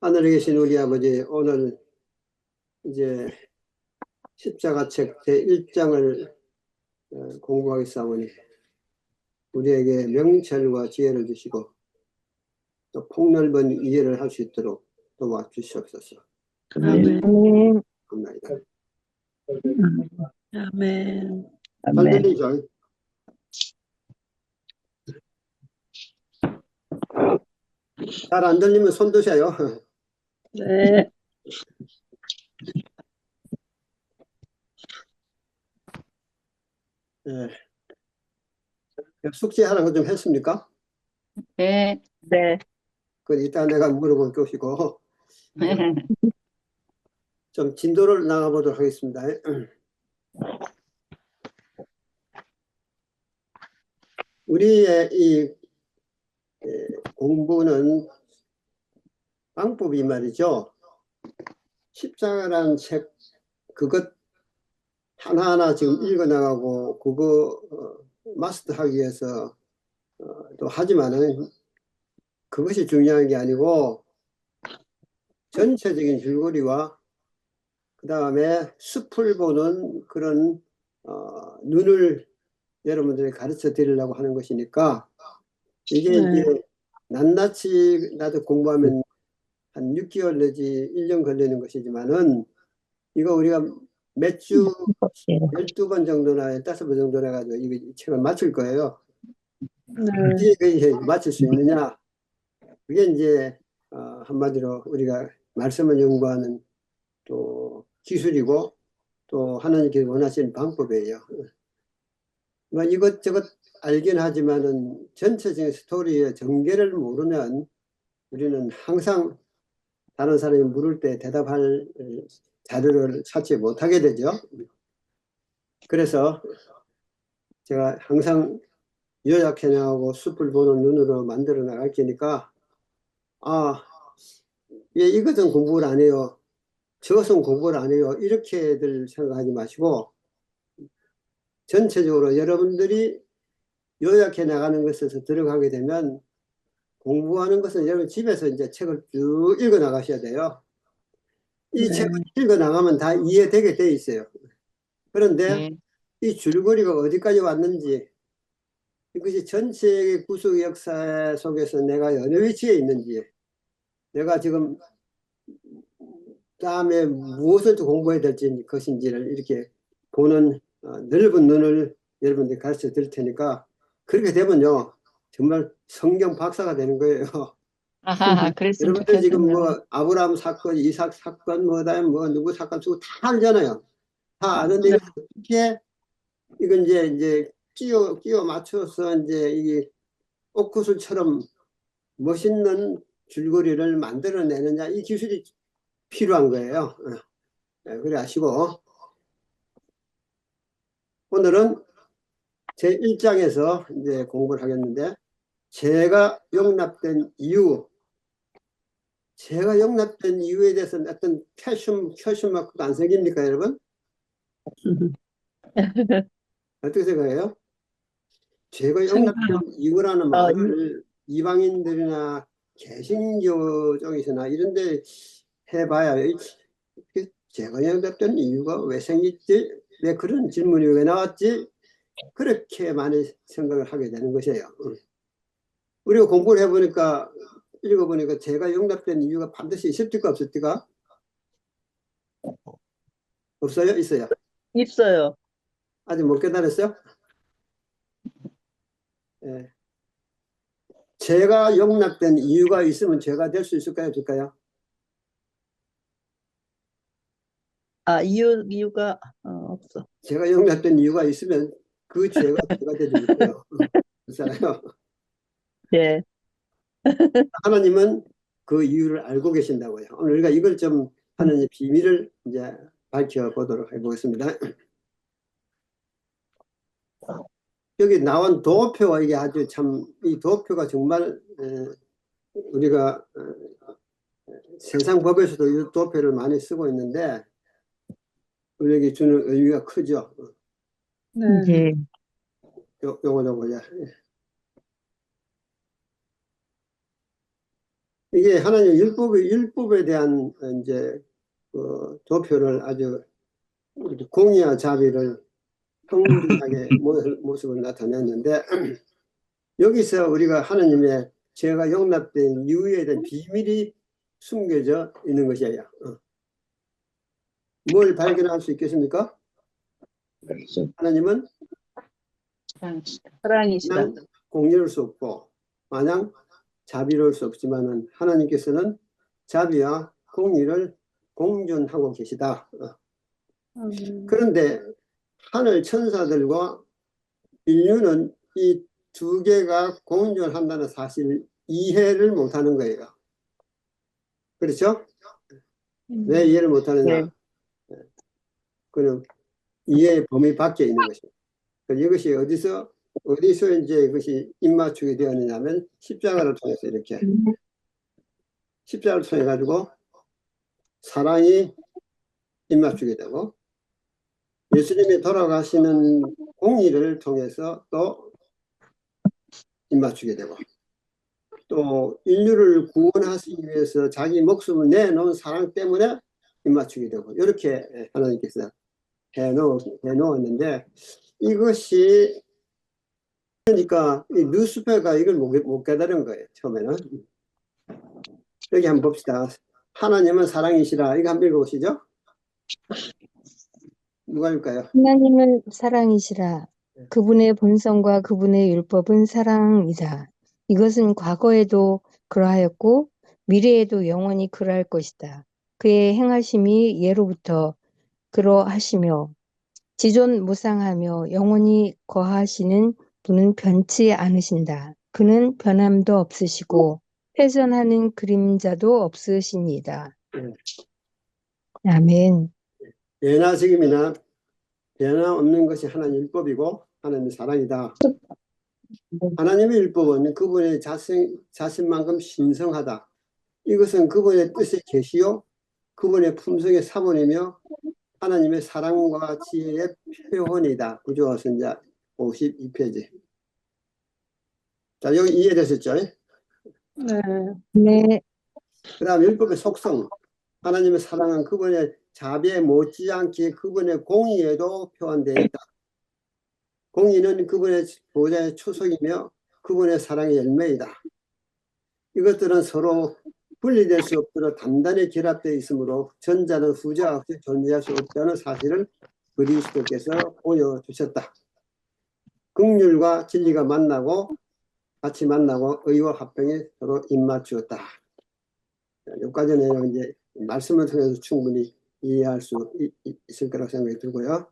하늘에 계신 우리 아버지, 오늘 이제 십자가 책 제1장을 공부하겠사오니 우리에게 명철과 지혜를 주시고 또 폭넓은 이해를 할 수 있도록 도와주시옵소서. 아멘. 감사합니다. 아멘. 잘 들리죠? 잘 안 들리면 손 드세요. 네. 네. 숙제 하는 거 좀 했습니까? 네. 네. 그 이따 내가 물어볼 것이고 좀 진도를 나가보도록 하겠습니다. 우리의 이 공부는 방법이 말이죠. 십자가라는 책 그것 하나하나 지금 읽어나가고 그거 마스터하기 위해서 또 하지만은 그것이 중요한 게 아니고 전체적인 줄거리와 그 다음에 숲을 보는 그런 눈을 여러분들이 가르쳐 드리려고 하는 것이니까 이게 이제 낱낱이 나도 공부하면 한 6개월 내지 1년 걸리는 것이지만은 이거 우리가 몇 주 12번 정도나 15번 정도나 해가지고 이 책을 마칠 거예요. 어떻게 마칠 수 있느냐? 그게 이제 한마디로 우리가 말씀을 연구하는 또 기술이고 또 하나님께서 원하시는 방법이에요. 뭐 이것저것 알긴 하지만은 전체적인 스토리의 전개를 모르면 우리는 항상 다른 사람이 물을 때 대답할 자료를 찾지 못하게 되죠. 그래서 제가 항상 요약해 나가고 숲을 보는 눈으로 만들어 나갈 테니까 예, 이것은 공부를 안 해요. 저것은 공부를 안 해요. 이렇게들 생각하지 마시고 전체적으로 여러분들이 요약해 나가는 것에서 들어가게 되면 공부하는 것은 여러분 집에서 이제 책을 쭉 읽어 나가셔야 돼요. 이 책을 읽어 나가면 다 이해되게 돼 있어요. 그런데 이 줄거리가 어디까지 왔는지 이것이 전체의 구속 역사 속에서 내가 어느 위치에 있는지 내가 지금 다음에 무엇을 공부해야 될지 것인지를 이렇게 보는 넓은 눈을 여러분들이 가르쳐 드릴 테니까 그렇게 되면요 정말 성경 박사가 되는 거예요. 아하, 그랬으면 여러분들 지금 좋겠네요. 뭐 아브라함 사건, 이삭 사건, 뭐 누구 사건 쓰고 다 알잖아요. 다 아는데 이걸 어떻게 이건 이제 끼워 맞춰서 이제 이게 옥구슬처럼 멋있는 줄거리를 만들어내느냐 이 기술이 필요한 거예요. 그래 아시고 오늘은 제1장에서 이제 공부를 하겠는데 제가 용납된 이유 제가 용납된 이유에 대해서는 어떤 퀘션 마크가 안 생깁니까 여러분? 어떻게 생각해요? 제가 용납된 이유라는 말을 이방인들이나 개신교 쪽에서나 이런 데 해봐야 제가 용납된 이유가 왜 생겼지? 왜 그런 질문이 왜 나왔지? 그렇게 많이 생각을 하게 되는 것이에요. 우리가 공부를 해보니까 읽어보니까 제가 용납된 이유가 반드시 있을 때가 없을 때가 없어요? 있어요? 있어요. 아직 못 깨달았어요? 예. 제가 용납된 이유가 있으면 제가 될 수 있을까요? 없을까요? 이유가 없어. 제가 용납된 이유가 있으면 그 죄가 제가 되지 못해요. 그렇잖아요. 예. 하나님은 그 이유를 알고 계신다고요. 오늘 우리가 이걸 좀 하나님의 비밀을 이제 밝혀보도록 해보겠습니다. 여기 나온 도표가 이게 아주 참, 이 도표가 정말 우리가 세상 법에서도 이 도표를 많이 쓰고 있는데 우리에게 주는 의미가 크죠. 네. 요거 보자. 이게 하나님 율법에 대한 이제 그 도표를 아주 이렇게 공의와 자비를 평등하게 모습을 나타냈는데 여기서 우리가 하나님의 죄가 용납된 이유에 대한 비밀이 숨겨져 있는 것이에요. 뭘 발견할 수 있겠습니까? 하나님은 사랑이시다. 마냥 공의로울 수 없고 마냥 자비로울 수 없지만은 하나님께서는 자비와 공의를 공존하고 계시다. 그런데 하늘 천사들과 인류는 이 두 개가 공존한다는 사실을 이해를 못하는 거예요. 그렇죠? 왜 이해를 못하느냐? 그는 이해의 범위 밖에 있는 것입니다. 이것이 어디서 이제 이것이 입맞추게 되었느냐면 십자가를 통해서 이렇게 십자가를 통해 가지고 사랑이 입맞추게 되고 예수님이 돌아가시는 공의를 통해서 또 입맞추게 되고 또 인류를 구원하시기 위해서 자기 목숨을 내놓은 사랑 때문에 입맞추게 되고 이렇게 하나님께서 해놓았는데 이것이 그러니까 이 루시퍼가 이걸 못 깨달은 거예요. 처음에는. 여기 한번 봅시다. 하나님은 사랑이시라. 이거 한번 읽어보시죠. 누가 읽을까요? 하나님은 사랑이시라. 그분의 본성과 그분의 율법은 사랑이다. 이것은 과거에도 그러하였고 미래에도 영원히 그러할 것이다. 그의 행하심이 예로부터 그러하시며 지존무상하며 영원히 거하시는 분은 변치 않으신다. 그는 변함도 없으시고 패전하는 그림자도 없으시니다. 아멘. 예나 지금이나 변함없는 것이 하나님 율법이고 하나님의 사랑이다. 하나님의 율법은 그분의 자신만큼 신성하다. 이것은 그분의 뜻의 계시요 그분의 품성의 사본이며 하나님의 사랑과 지혜의 표현이다. 구조선자 52페이지. 자, 여기 이해되셨죠? 네. 그 다음 율법의 속성. 하나님의 사랑은 그분의 자비에 못지않게 그분의 공의에도 표현되어 있다. 공의는 그분의 보좌의 초석이며 그분의 사랑의 열매이다. 이것들은 서로 분리될 수 없도록 단단히 결합되어 있으므로 전자는 후자와 없이 존재할 수 없다는 사실을 그리스도께서 보여주셨다. 긍휼과 진리가 같이 만나고 의와 합병이 서로 입맞추었다. 여기까지는 이제 말씀을 통해서 충분히 이해할 수 있을 거라고 생각이 들고요.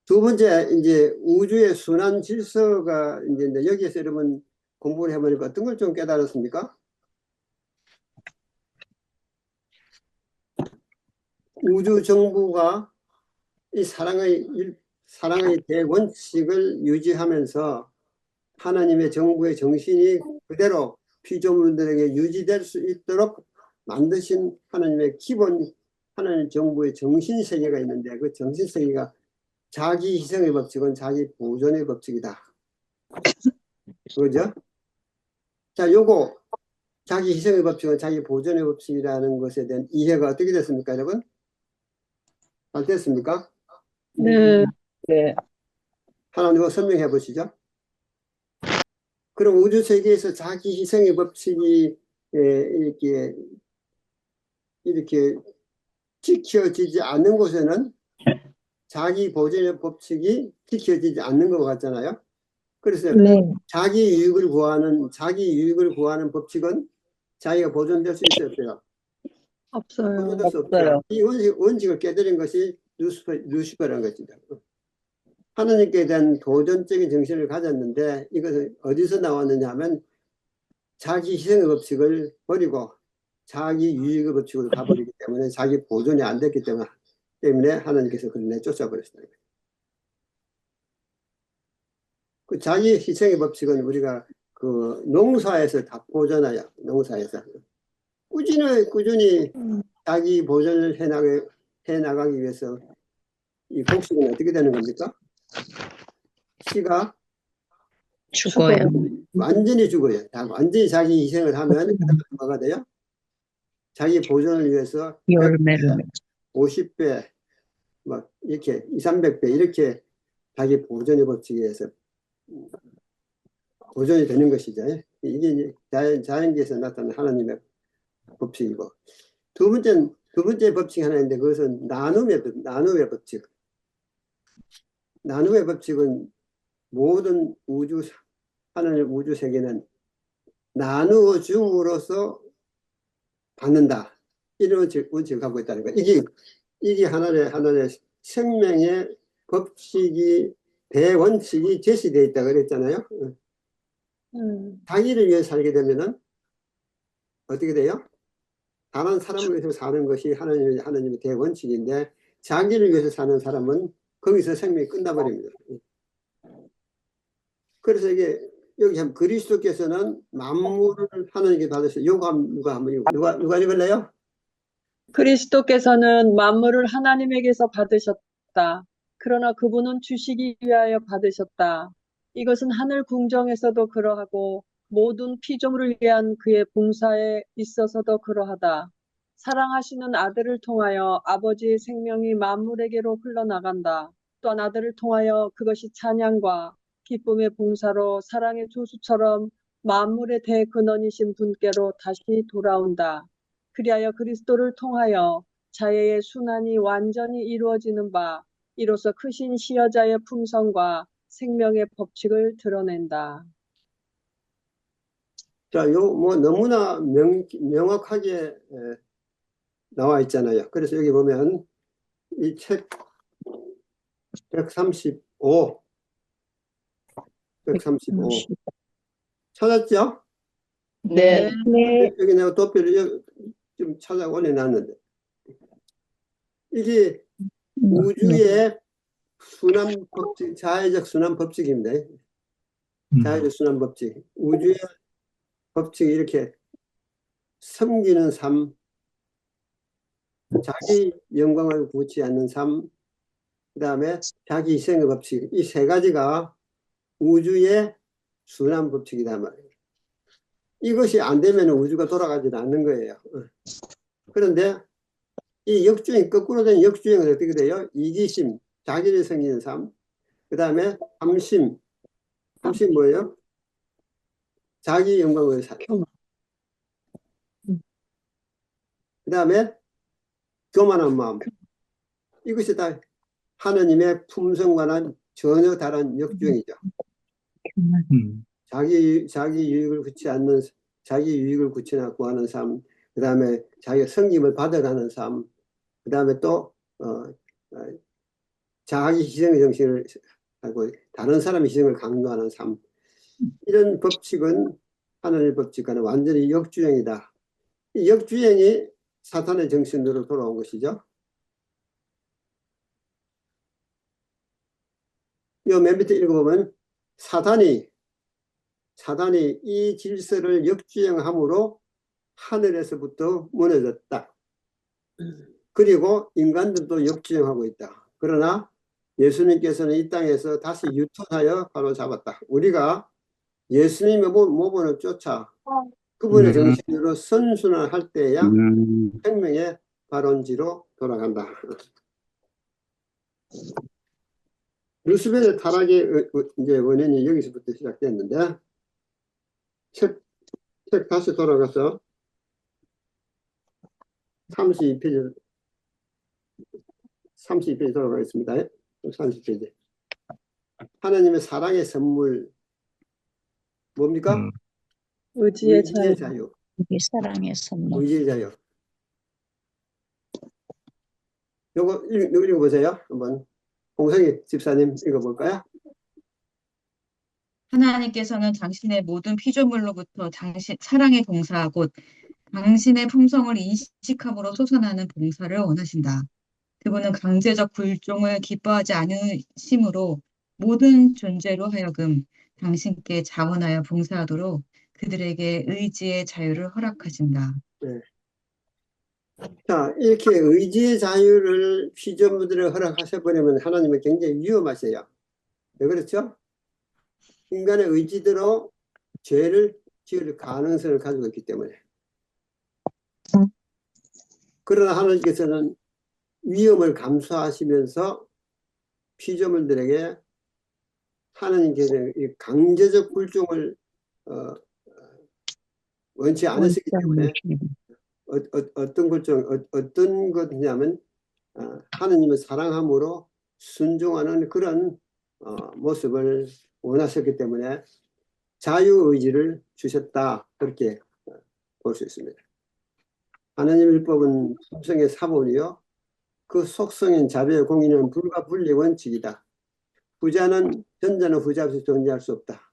두 번째, 이제 우주의 순환 질서가 이제 여기에서 여러분 공부를 해보니까 어떤 걸 좀 깨달았습니까? 우주 정부가 이 사랑의 대원칙을 유지하면서 하나님의 정부의 정신이 그대로 피조물들에게 유지될 수 있도록 만드신 하나님의 기본 하나님 정부의 정신세계가 있는데 그 정신세계가 자기 희생의 법칙은 자기 보존의 법칙이다. 그죠? 자, 요거 자기 희생의 법칙은 자기 보존의 법칙이라는 것에 대한 이해가 어떻게 됐습니까, 여러분? 잘 됐습니까? 네. 네. 하나 누가 설명해 보시죠. 그럼 우주 세계에서 자기 희생의 법칙이 이렇게 지켜지지 않는 곳에는 자기 보존의 법칙이 지켜지지 않는 것 같잖아요. 그래서 네. 자기 유익을 구하는 법칙은 자기가 보존될 수 있어요. 없어요. 보존될 수 없어요. 없죠. 이 원칙을 깨뜨린 것이 루시퍼라는 것입니다. 하나님께 대한 도전적인 정신을 가졌는데 이것은 어디서 나왔느냐 하면 자기 희생의 법칙을 버리고 자기 유익의 법칙으로 가버리기 때문에 자기 보존이 안 됐기 때문에 하나님께서 그를 내쫓아버렸어요. 그 자기 희생의 법칙은 우리가 그 농사에서 다 보잖아요. 농사에서 꾸준히 자기 보존을 해나가기 위해서 이 곡식은 어떻게 되는 겁니까? 씨가 죽어요. 완전히 죽어요. 완전히 자기 희생을 하면 그다음에 뭐가 돼요? 자기 보존을 위해서 열매를 50배, 막 이렇게 2, 300배 이렇게 자기 보존의 법칙에 의해서 보존이 되는 것이죠. 이게 이제 자연계에서 나타나는 하나님의 법칙이고, 두 번째 법칙 하나 있는데 그것은 나눔의 법칙. 나눔의 법칙은 모든 하나님 우주 세계는 나누어 줌으로써 받는다. 이런 원칙을 갖고 있다는 거예요. 이게 하나의 생명의 법칙이, 대원칙이 제시되어 있다 그랬잖아요. 자기를 위해 살게 되면은 어떻게 돼요? 다른 사람을 위해서 사는 것이 하나님의 대원칙인데, 자기를 위해서 사는 사람은 거기서 생명이 끝나버립니다. 그래서 이게 여기 그리스도께서는 만물을 하나님께 받으셔. 누가 읽을래요? 그리스도께서는 만물을 하나님에게서 받으셨다. 그러나 그분은 주시기 위하여 받으셨다. 이것은 하늘 궁정에서도 그러하고 모든 피조물을 위한 그의 봉사에 있어서도 그러하다. 사랑하시는 아들을 통하여 아버지의 생명이 만물에게로 흘러나간다. 또한 아들을 통하여 그것이 찬양과 기쁨의 봉사로 사랑의 조수처럼 만물의 대근원이신 분께로 다시 돌아온다. 그리하여 그리스도를 통하여 자애의 순환이 완전히 이루어지는 바, 이로써 크신 시여자의 품성과 생명의 법칙을 드러낸다. 자, 너무나 명확하게 나와 있잖아요. 그래서 여기 보면 이 책 135 찾았죠? 네. 네, 여기 내가 도표를 좀 찾아 올려놨는데, 이게 우주의 순환 법칙, 자연적 순환 법칙입니다. 자연적 순환 법칙. 우주의 법칙이 이렇게 섬기는 삶, 자기 영광을 구치 않는 삶, 그 다음에 자기 희생의 법칙, 이 세 가지가 우주의 순환 법칙이다 말이에요. 이것이 안 되면 우주가 돌아가지 않는 거예요. 그런데 이 역주행, 거꾸로 된 역주행은 어떻게 돼요? 이기심, 자기를 섬기는 삶, 그 다음에 함심 뭐예요? 자기 영광을 살. 그 다음에 교만한 마음. 이것이 다 하느님의 품성과는 전혀 다른 역주행이죠. 자기 유익을 구하는 삶, 그 다음에 자기가 섬김을 받아가는 삶, 그 다음에 또 자기 희생의 정신을 하고 다른 사람의 희생을 강조하는 삶. 이런 법칙은 하나님의 법칙과는 완전히 역주행이다. 이 역주행이 사탄의 정신으로 돌아온 것이죠. 이 맨 밑에 읽어보면 사단이 이 질서를 역주행함으로 하늘에서부터 무너졌다. 그리고 인간들도 역주행하고 있다. 그러나 예수님께서는 이 땅에서 다시 유턴하여 바로 잡았다. 우리가 예수님의 모본을 쫓아 그분의 정신으로 선순환할 때야 생명의 발원지로 돌아간다. 루스벨의 타락의 이제 원인이 여기서부터 시작됐는데, 책 다시 돌아가서 32페이지 돌아가겠습니다. 30페이지. 하나님의 사랑의 선물 뭡니까? 의지의 자유. 자유. 사랑의 선물. 의지의 자유. 요거 읽어보세요. 한번 홍성희 집사님 읽어볼까요? 하나님께서는 당신의 모든 피조물로부터 사랑의 봉사 곧 당신의 품성을 인식함으로 솟아나는 봉사를 원하신다. 그분은 강제적 굴종을 기뻐하지 않으심으로 모든 존재로 하여금 당신께 자원하여 봉사하도록 그들에게 의지의 자유를 허락하신다. 네. 자, 이렇게 의지의 자유를 피조물들에 허락하셔버리면 하나님은 굉장히 위험하세요. 왜 그렇죠? 인간의 의지대로 죄를 지을 가능성을 가지고 있기 때문에. 그러나 하나님께서는 위험을 감수하시면서 피조물들에게 하나님께서 이 강제적 굴종을 원치 않으시기 때문에 어떤 굴종, 어떤 것이냐면 하나님을 사랑함으로 순종하는 그런 모습을 원하셨기 때문에 자유의지를 주셨다. 그렇게 볼 수 있습니다. 하나님 율법은 품성의 사본이요 그 속성인 자비의 공의는 불과 분리 원칙이다. 후자는 전자는 후자 없이 존재할 수 없다.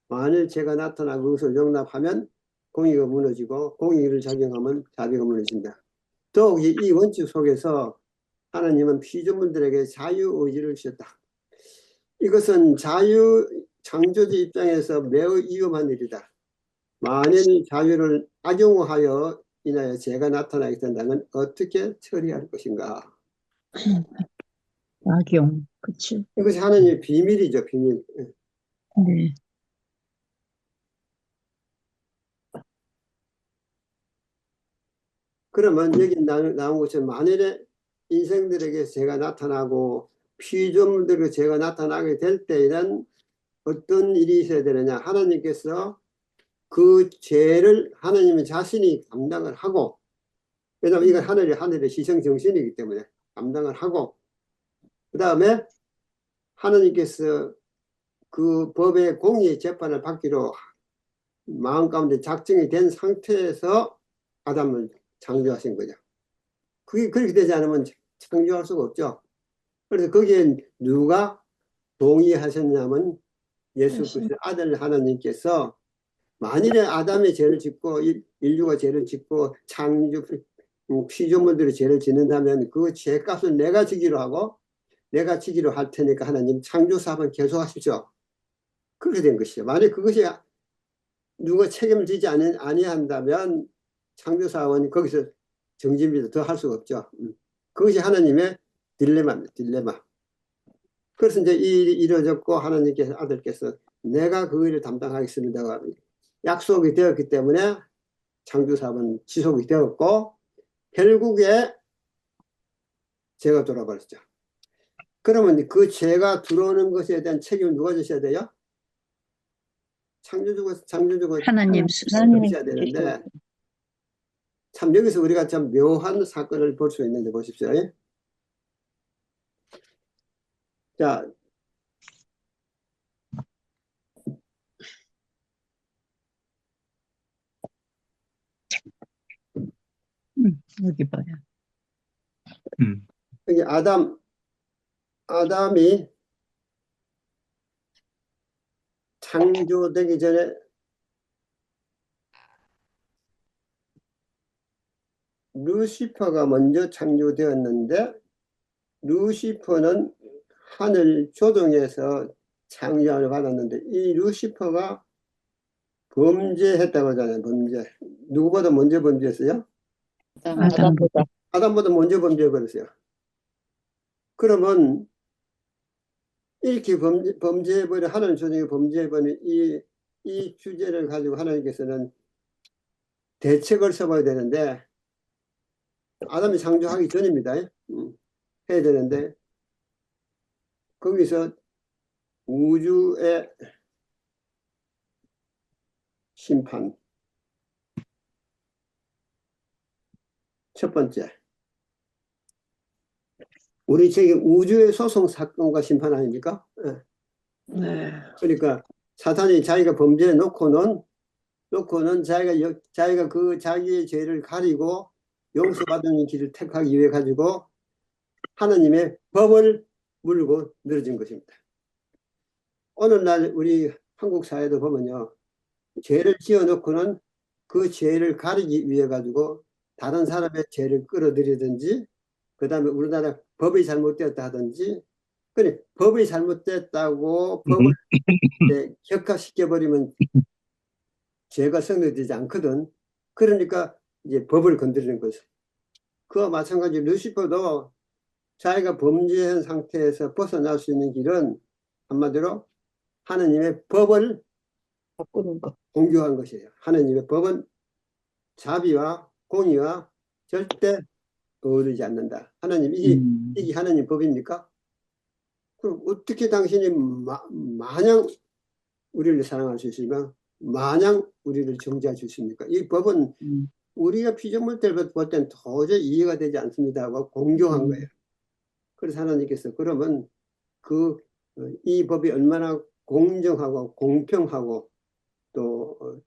만일 죄가 나타나 그것을 용납하면 공의가 무너지고 공의를 작용하면 자비가 무너진다. 더욱 이 원칙 속에서 하나님은 피조물들에게 자유의지를 주셨다. 이것은 창조주 입장에서 매우 위험한 일이다. 만일 자유를 악용하여 인하여 죄가 나타나게 된다면 어떻게 처리할 것인가? 악용, 그치? 이것이 하나님의 비밀이죠, 비밀. 네. 그러면 여기 나온 것처럼 만일에 인생들에게 죄가 나타나고 피조물들에게 죄가 나타나게 될 때에는 어떤 일이 있어야 되느냐? 하나님께서 그 죄를 하나님의 자신이 감당을 하고, 왜냐하면 이건 하늘의 희생 정신이기 때문에 감당을 하고, 그 다음에 하나님께서 그 법의 공의 재판을 받기로 마음 가운데 작정이 된 상태에서 아담을 창조하신 거죠. 그게 그렇게 되지 않으면 창조할 수가 없죠. 그래서 거기에 누가 동의하셨냐면 예수 그리스도 아들 하나님께서 만일에 아담의 죄를 짓고 인류가 죄를 짓고 창조 피조물들이 죄를 짓는다면 그 죄값을 내가 지기로 하고 내가 지기로 할 테니까 하나님 창조사업은 계속하십시오. 그렇게 된 것이죠. 만약 그것이 누가 책임을 지지 아니한다면 창조사업은 거기서 정지입니다. 더 할 수가 없죠. 그것이 하나님의 딜레마입니다. 딜레마. 그래서 이제 이 일이 이루어졌고 하나님께서 아들께서 내가 그 일을 담당하겠습니다. 약속이 되었기 때문에 창조사업은 지속이 되었고 결국에 죄가 돌아버렸죠. 그러면 그 죄가 들어오는 것에 대한 책임을 누가 져야 돼요? 창조주가 하나님 스스로 져야 되는데 참 여기서 우리가 참 묘한 사건을 볼 수 있는데 보십시오. 자, 여기 봐요. 여기 아담이 창조되기 전에 루시퍼가 먼저 창조되었는데 루시퍼는 하늘 조정에서 창조를 받았는데 이 루시퍼가 범죄했다고 하잖아요. 범죄. 누구보다 먼저 범죄했어요? 아담보다. 아담보다 먼저 범죄해버렸어요. 그러면 이렇게 범죄해버린 하나님 조정에 범죄해버린 이 주제를 가지고 하나님께서는 대책을 써봐야 되는데 아담이 창조하기 전입니다. 해야 되는데 거기서 우주의 심판 첫 번째 우리 책이 우주의 소송 사건과 심판 아닙니까? 네. 그러니까 사탄이 자기가 범죄해 놓고는 자기가 그 자기의 죄를 가리고 용서받는 길을 택하기 위해 가지고 하나님의 법을 물고 늘어진 것입니다. 오늘날 우리 한국 사회도 보면요. 죄를 지어놓고는 그 죄를 가리기 위해 가지고 다른 사람의 죄를 끌어들이든지 그 다음에 우리나라 법이 잘못되었다 하든지 그래 법이 잘못됐다고 법을 격화시켜버리면 죄가 성립되지 않거든. 그러니까 이제 법을 건드리는 거죠. 그와 마찬가지로 루시퍼도 자기가 범죄한 상태에서 벗어날 수 있는 길은 한마디로 하느님의 법을 바꾸는 거. 공교한 것이에요. 하느님의 법은 자비와 공의와 절대 어우르지 않는다. 하나님, 이게 하나님 법입니까? 그럼 어떻게 당신이 마냥 우리를 사랑할 수 있으며 마냥 우리를 정죄할 수 있습니까? 이 법은 우리가 피조물들 볼 땐 도저히 이해가 되지 않습니다 하고 공교한 거예요. 그래서 하나님께서 그러면 이 법이 얼마나 공정하고 공평하고 또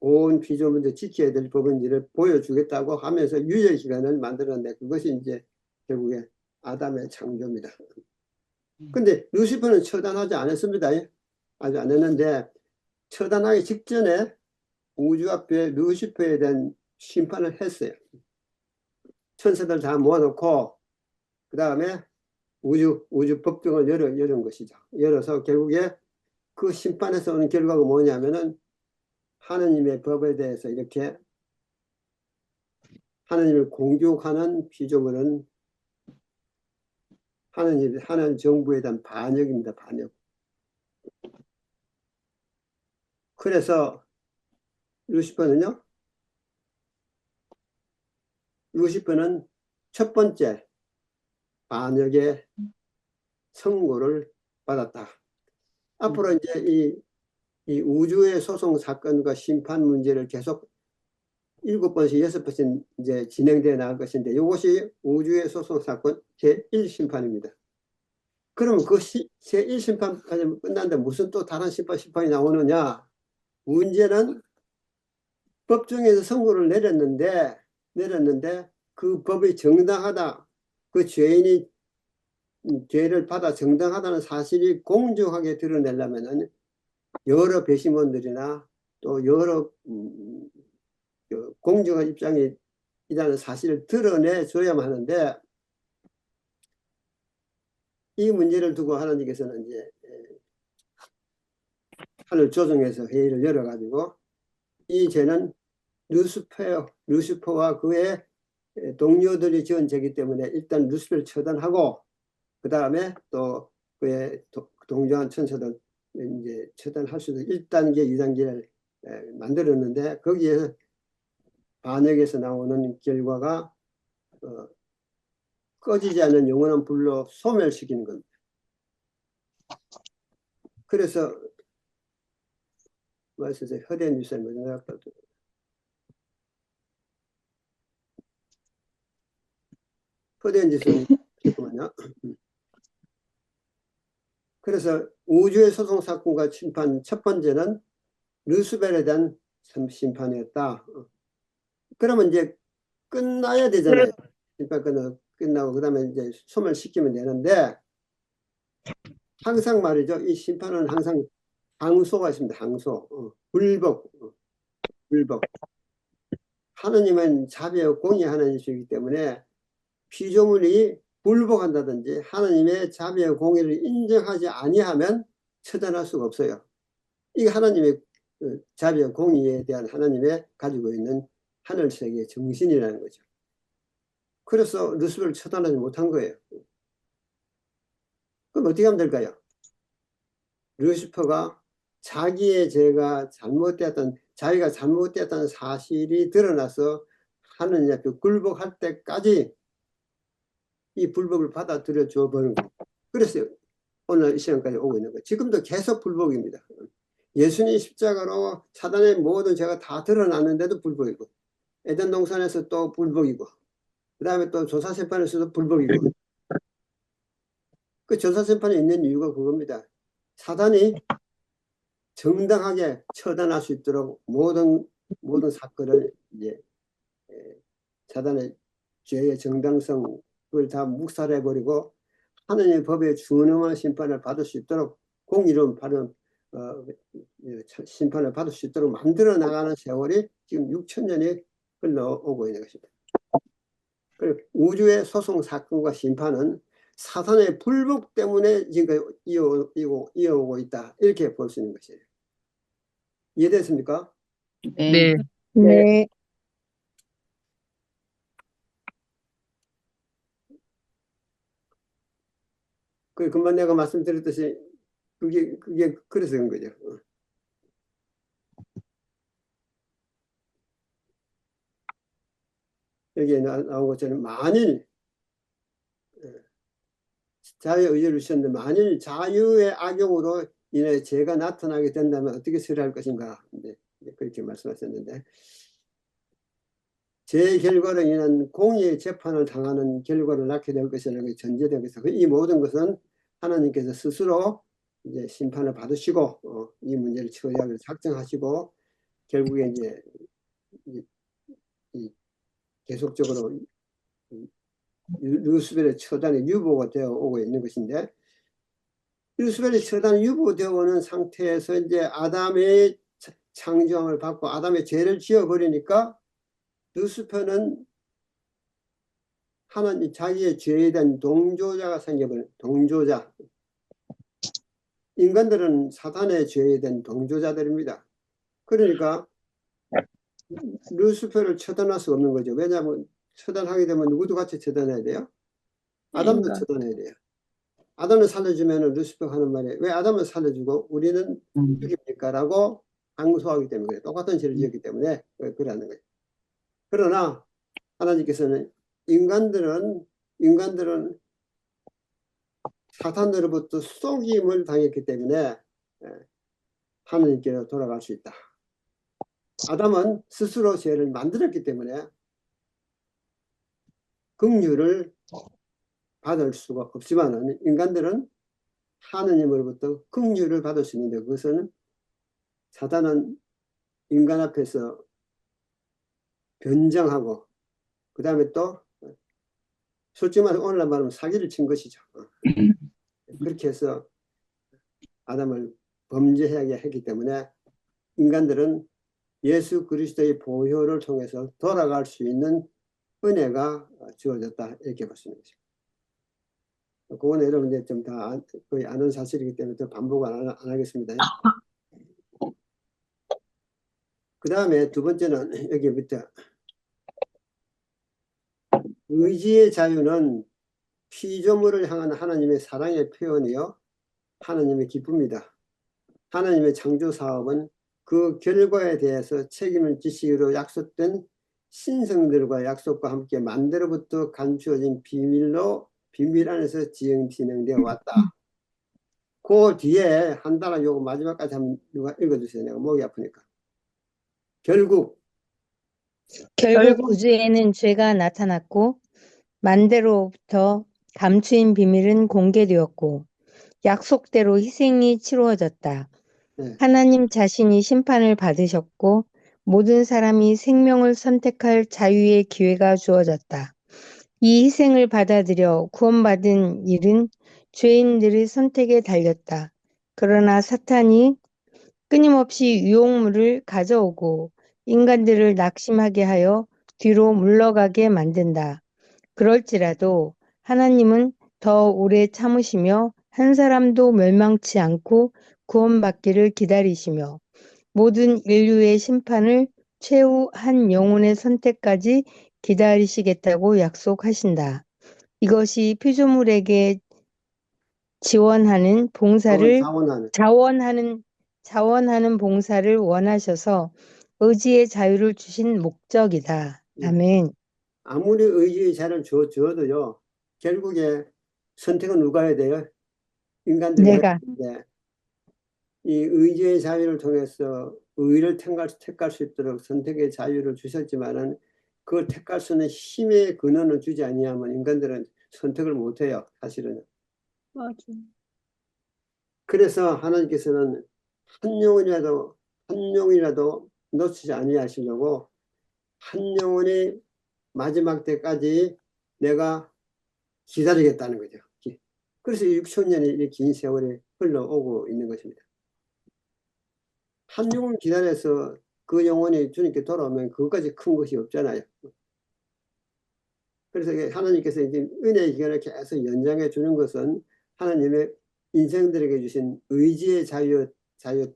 온 피조물들 지켜야 될 법인지를 보여주겠다고 하면서 유예 기간을 만들었는데 그것이 이제 결국에 아담의 창조입니다. 근데 루시퍼는 처단하지 않았습니다. 아직 안 했는데 처단하기 직전에 우주 앞에 루시퍼에 대한 심판을 했어요. 천사들 다 모아놓고 그 다음에 우주 법정을 열은 것이죠. 열어서 결국에 그 심판에서 오는 결과가 뭐냐면은 하느님의 법에 대해서 이렇게 하느님을 공격하는 피조물은 하는 정부에 대한 반역입니다. 반역. 그래서 루시퍼는 첫 번째 반역의 선고를 받았다. 앞으로 이제 이 우주의 소송 사건과 심판 문제를 계속 7번씩 6번씩 이제 진행되어 나갈 것인데 이것이 우주의 소송 사건 제1심판입니다. 그러면 그 제1심판까지 끝났는데 무슨 또 다른 심판이 나오느냐? 문제는 법정에서 선고를 내렸는데 그 법이 정당하다. 그 죄인이 죄를 받아 정당하다는 사실이 공정하게 드러내려면 여러 배심원들이나 또 여러 공정한 입장이라는 사실을 드러내줘야만 하는데 이 문제를 두고 하나님께서는 이제 하늘 조정에서 회의를 열어가지고 이 죄는 루시퍼와 그의 동료들이 지은 죄이기 때문에 일단 루시퍼를 처단하고 그 다음에 또 그의 동조한 천사들 이제 처단할 수도 1단계, 2단계를 만들었는데 거기에서 반역에서 나오는 결과가 꺼지지 않는 영원한 불로 소멸시키는 겁니다. 그래서 말씀하세요. 허대한 유사님 허대한 유사님 잠깐만요. 그래서 우주의 소송 사건과 심판 첫 번째는 루스벨에 대한 심판이었다. 그러면 이제 끝나야 되잖아요. 심판 끝나고 그다음에 이제 소멸시키면 되는데 항상 말이죠. 이 심판은 항상 항소가 있습니다. 항소. 불복. 하느님은 자비와 공의 하나님이시기 때문에 피조물이 불복한다든지 하나님의 자비와 공의를 인정하지 아니하면 처단할 수가 없어요. 이게 하나님의 자비와 공의에 대한 하나님의 가지고 있는 하늘세계의 정신이라는 거죠. 그래서 루스벨을 처단하지 못한 거예요. 그럼 어떻게 하면 될까요? 루시퍼가 자기의 죄가 자기가 잘못되었다는 사실이 드러나서 하느님 앞에 굴복할 때까지 이 불복을 받아들여 줘 버는 거예요. 그래서 오늘 이 시간까지 오고 있는 거예요. 지금도 계속 불복입니다. 예수님 십자가로 사단의 모든 죄가 다 드러났는데도 불복이고 에덴 동산에서 또 불복이고 그 다음에 또 조사심판에서도 불복이고 그 조사심판에 있는 이유가 그겁니다. 사단이 정당하게 처단할 수 있도록 모든 사건을 이제 사단의 죄의 정당성을 다 묵살해버리고 하느님의 법에 준엄한 심판을 받을 수 있도록 공의로운 심판을 받을 수 있도록 만들어 나가는 세월이 지금 6,000년이 흘러오고 있는 것입니다. 그리고 우주의 소송 사건과 심판은 사탄의 불복 때문에 지금까지 이어오고 있다. 이렇게 볼 수 있는 것이에요. 이해됐습니까? 네. 네. 금방 내가 말씀드렸듯이 그게 그래서 그런 거죠. 여기에 나온 것처럼 만일 자유의지를 주셨는데 만일 자유의 악용으로 인해 죄가 나타나게 된다면 어떻게 처리할 것인가. 네, 그렇게 말씀하셨는데 제 결과로 인한 공의의 재판을 당하는 결과를 낳게 될 것이라는 전제되고 있어요. 이 모든 것은 하나님께서 스스로 이제 심판을 받으시고 이 문제를 처리하기로 작정하시고 결국에 이제 이 계속적으로 루스벨의 처단의 유보가 되어 오고 있는 것인데 루스벨의 처단이 유보되어 오는 상태에서 이제 아담의 창조함을 받고 아담의 죄를 지어버리니까 루스펠은 하나님 자기의 죄에 대한 동조자가 생겨버린 동조자. 인간들은 사탄의 죄에 대한 동조자들입니다. 그러니까 루스펠을 처단할 수 없는 거죠. 왜냐하면 처단하게 되면 누구도 같이 처단해야 돼요? 아담도 인간. 처단해야 돼요. 아담을 살려주면 루스펠 하는 말이 왜 아담을 살려주고 우리는 죽입니까? 라고 항소하기 때문에 그래요. 똑같은 죄를 지었기 때문에 그러는 거예요. 그러나 하나님께서는 인간들은 사탄으로부터 속임을 당했기 때문에 하나님께로 돌아갈 수 있다. 아담은 스스로 죄를 만들었기 때문에 긍휼을 받을 수가 없지만 인간들은 하느님으로부터 긍휼을 받을 수 있는데 그것은 사탄은 인간 앞에서 변장하고 그 다음에 또 솔직히 말해서 오늘날 말하면 사기를 친 것이죠. 그렇게 해서 아담을 범죄하게 했기 때문에 인간들은 예수 그리스도의 보혈을 통해서 돌아갈 수 있는 은혜가 주어졌다 이렇게 볼 수 있는 것입니다. 그건 여러분들 좀 다 거의 아는 사실이기 때문에 더 반복 안 하겠습니다. 그 다음에 두 번째는 여기부터 의지의 자유는 피조물을 향한 하나님의 사랑의 표현이요 하나님의 기쁨이다. 하나님의 창조 사업은 그 결과에 대해서 책임을 지시기로 약속된 신성들과 약속과 함께 만대로부터 감추어진 비밀 안에서 진행되어 왔다. 그 뒤에 한 단락 요거 마지막까지 한번 누가 읽어주세요. 내가 목이 아프니까. 결국 결국 우주에는 죄가 나타났고 만대로부터 감추인 비밀은 공개되었고 약속대로 희생이 치루어졌다. 네, 하나님 자신이 심판을 받으셨고 모든 사람이 생명을 선택할 자유의 기회가 주어졌다. 이 희생을 받아들여 구원받은 일은 죄인들의 선택에 달렸다. 그러나 사탄이 끊임없이 유혹물을 가져오고 인간들을 낙심하게 하여 뒤로 물러가게 만든다. 그럴지라도 하나님은 더 오래 참으시며 한 사람도 멸망치 않고 구원받기를 기다리시며 모든 인류의 심판을 최후 한 영혼의 선택까지 기다리시겠다고 약속하신다. 이것이 피조물에게 지원하는 봉사를 자원하는 봉사를 원하셔서 의지의 자유를 주신 목적이다. 아멘. 아무리 의지의 자를 줘도요 결국에 선택은 누가 해야 돼요? 인간들이 해야 내가 되는데 이 의지의 자유를 통해서 의를 택할 수 있도록 선택의 자유를 주셨지만은 그걸 택할 수 있는 힘의 근원을 주지 아니하면 인간들은 선택을 못해요. 사실은. 맞아. 그래서 하나님께서는 한 영이라도 놓치지 아니하시려고 한 영혼이 마지막 때까지 내가 기다리겠다는 거죠. 그래서 6천년의 긴 세월이 흘러오고 있는 것입니다. 한 영혼 기다려서 그 영혼이 주님께 돌아오면 그것까지 큰 것이 없잖아요. 그래서 하나님께서 이제 은혜의 기간을 계속 연장해 주는 것은 하나님의 인생들에게 주신 의지의 자유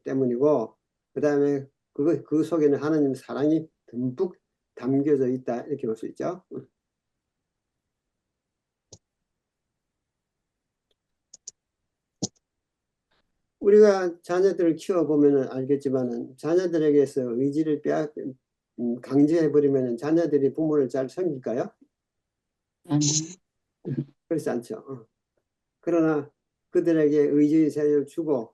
때문이고, 그 다음에 그 속에는 하나님의 사랑이 듬뿍 담겨져 있다. 이렇게 볼 수 있죠. 우리가 자녀들을 키워보면 알겠지만은 자녀들에게서 의지를 강제해버리면 자녀들이 부모를 잘 섬길까요? 그렇지 않죠. 그러나 그들에게 의지의 자유를 주고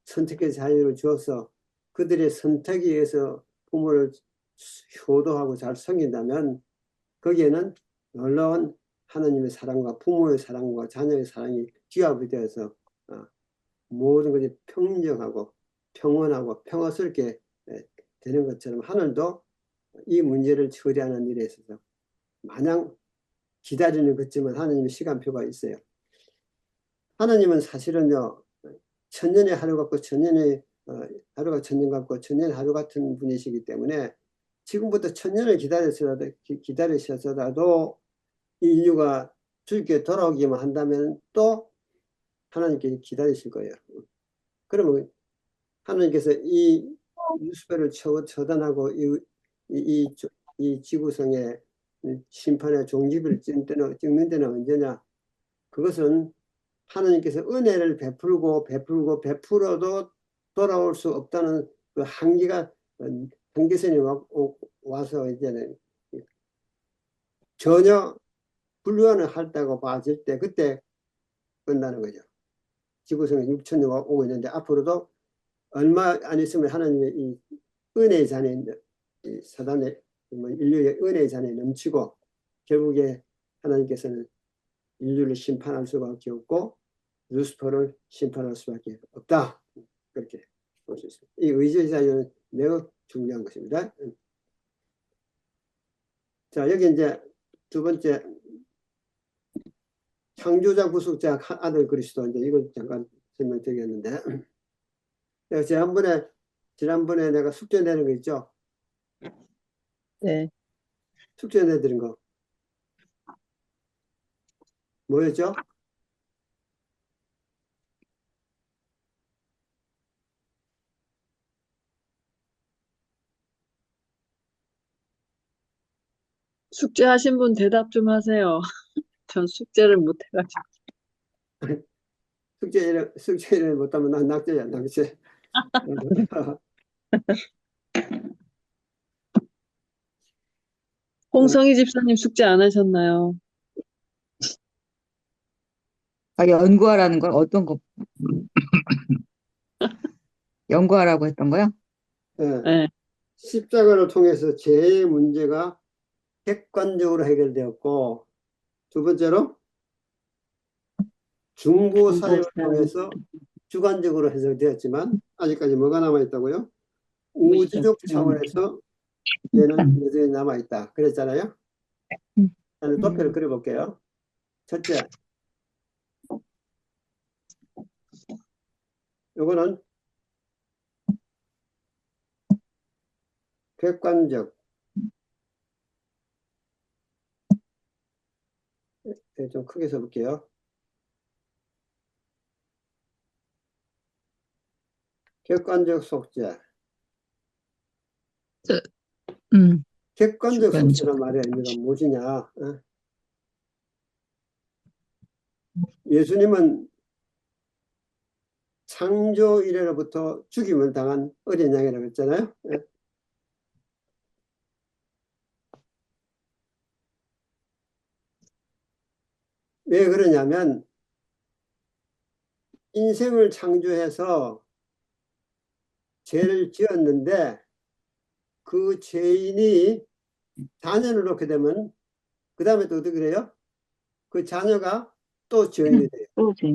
선택의 자유를 주어서 그들의 선택에 의해서 부모를 효도하고 잘 섬긴다면 거기에는 놀라운 하나님의 사랑과 부모의 사랑과 자녀의 사랑이 귀합이 되어서 모든 것이 평정하고 평온하고 평화스럽게 되는 것처럼 하늘도 이 문제를 처리하는 일에 있어서 마냥 기다리는 것 같지만 하나님의 시간표가 있어요. 하나님은 사실은요, 천년의 하루 같고 천년의 하루가 천년 같고 천년의 하루 같은 분이시기 때문에 지금부터 천년을 기다리셔서라도 인류가 주께 돌아오기만 한다면 또 하나님께 기다리실 거예요. 그러면 하나님께서 이 루시퍼를 처단하고 이 지구성의 심판의 종지부를 찍는 데는 언제냐? 그것은 하나님께서 은혜를 베풀어도 돌아올 수 없다는 그 한계선이 와서 이제는 전혀 불가능을 할다고 봐질 때 그때 끝나는 거죠. 지구성에 6천년 오고 있는데 앞으로도 얼마 안 있으면 하나님의 이 은혜의 잔이 사단의 인류의 은혜의 잔이 넘치고 결국에 하나님께서는 인류를 심판할 수밖에 없고 루스퍼를 심판할 수밖에 없다. 그렇게 볼 수 있습니다. 이 의지의 자유는 매우 중요한 것입니다. 자, 여기 이제 두 번째 창조자 구속자 아들 그리스도 이제 이걸 잠깐 설명드리겠는데 내가 지난번에 내가 숙제 내는 거 있죠? 네. 숙제 내드린 거 뭐였죠? 숙제하신 분 대답 좀 하세요. 전 숙제를 못 해가지고. 숙제를 못하면 난 낙제야, 낙제. 홍성희 집사님 숙제 안 하셨나요? 연구하라는 걸 어떤 거, 연구하라고 했던 거요? 네. 네. 십자가를 통해서 죄의 문제가 객관적으로 해결되었고 두 번째로 중보 사역을 통해서 주관적으로 해석되었지만 아직까지 뭐가 남아있다고요? 우주적 차원에서 얘는 여전히 남아있다 그랬잖아요. 저는 도표를 그려볼게요. 첫째, 요거는 객관적, 좀 크게 써볼게요. 객관적 속죄. 객관적 속죄란 말의 의미가 무엇이냐? 예수님은 창조 이래로부터 죽임을 당한 어린 양이라고 했잖아요. 왜 그러냐면 인생을 창조해서 죄를 지었는데 그 죄인이 자녀를 놓게 되면 그 다음에 또 어떻게 그래요? 그 자녀가 또 죄인이 돼요. 또 죄.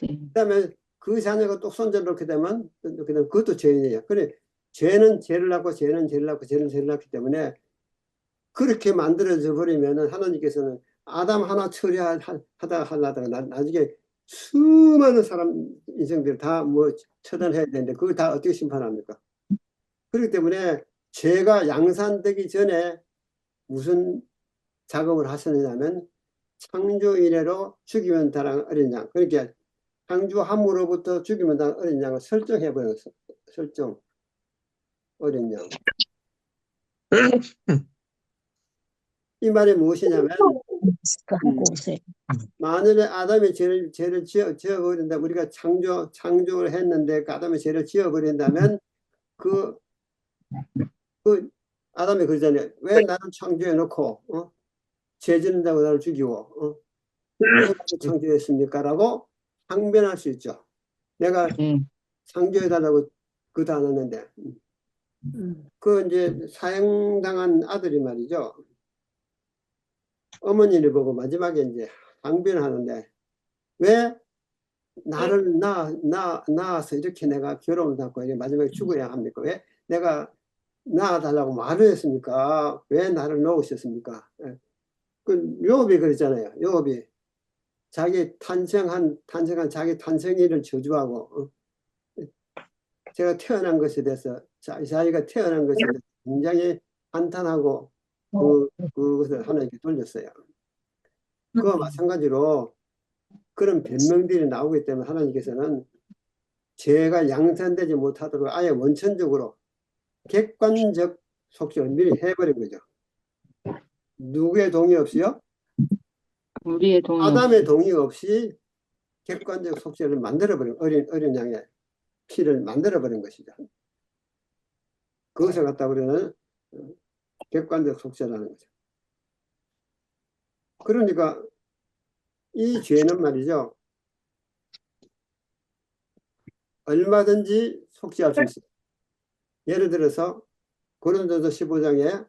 그 다음에 그 자녀가 또 손자를 놓게 되면 그것도 죄인이에요. 그래 죄는 죄를 낳고 죄는 죄를 낳고 죄는 죄를 낳기 때문에 그렇게 만들어져 버리면은 하나님께서는 아담 하나 처리하다가 하려다가 나중에 수많은 사람 인생들 다 뭐 처단해야 되는데 그걸 다 어떻게 심판합니까? 그렇기 때문에 죄가 양산되기 전에 무슨 작업을 하셨느냐면 창조 이래로 죽이면 당한 어린 양, 그러니까 창조함으로부터 죽이면 당한 어린 양을 설정해버렸어. 설정 어린 양. 이 말이 무엇이냐면 하고 오세요. 만일에 아담이 죄를 지어버린다. 우리가 창조를 했는데 그 아담이 죄를 지어버린다면 그 아담이 그러잖아요. 왜 나를 창조해 놓고 죄 짓는다고 나를 죽이고 왜 나를 창조했습니까? 라고 항변할 수 있죠. 내가 창조해달라고 그도 안 했는데. 그 이제 사형당한 아들이 말이죠. 어머니를 보고 마지막에 이제 항변하는데 왜 나를 낳아서 이렇게 내가 괴로움을 받고 이렇게 마지막에 죽어야 합니까? 왜 내가 낳아달라고 말을 했습니까? 왜 나를 놓으셨습니까? 예. 그 요업이 그랬잖아요. 요업이 자기 탄생한 자기 탄생일을 저주하고 제가 태어난 것에 대해서 자기가 태어난 것에 대해서 굉장히 한탄하고 그것을 하나님께 돌렸어요. 그와 마찬가지로 그런 변명들이 나오기 때문에 하나님께서는 죄가 양산되지 못하도록 아예 원천적으로 객관적 속죄를 미리 해버린 거죠. 누구의 동의 없이요? 우리의 동의 아담의 동의 없이 객관적 속죄를 만들어버린 어린 양의 피를 만들어버린 것이죠. 그것을 갖다 우리는 객관적 속죄라는 거죠. 그러니까 이 죄는 말이죠. 얼마든지 속죄할 수 있어요. 예를 들어서 고린도서 15장에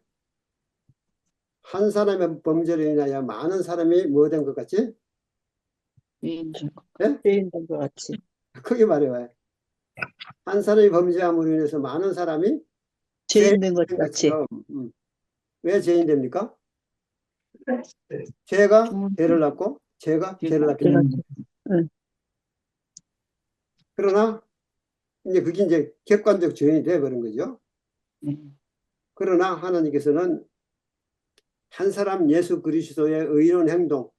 한 사람의 범죄로 인하여 많은 사람이 뭐 된 것 같지? 죄인 된 것 같이. 크게 말해봐요. 한 사람이 범죄함으로 인해서 많은 사람이 죄인 된 것 같이. 것처럼. 왜 죄인 됩니까? 죄가 죄를 낳고 죄가 죄를 낳게 됩니다. 그러나 이제 그게 이제 객관적 죄인이 되어버린 거죠. 그러나 하나님께서는 한 사람 예수 그리스도의 의로운 행동,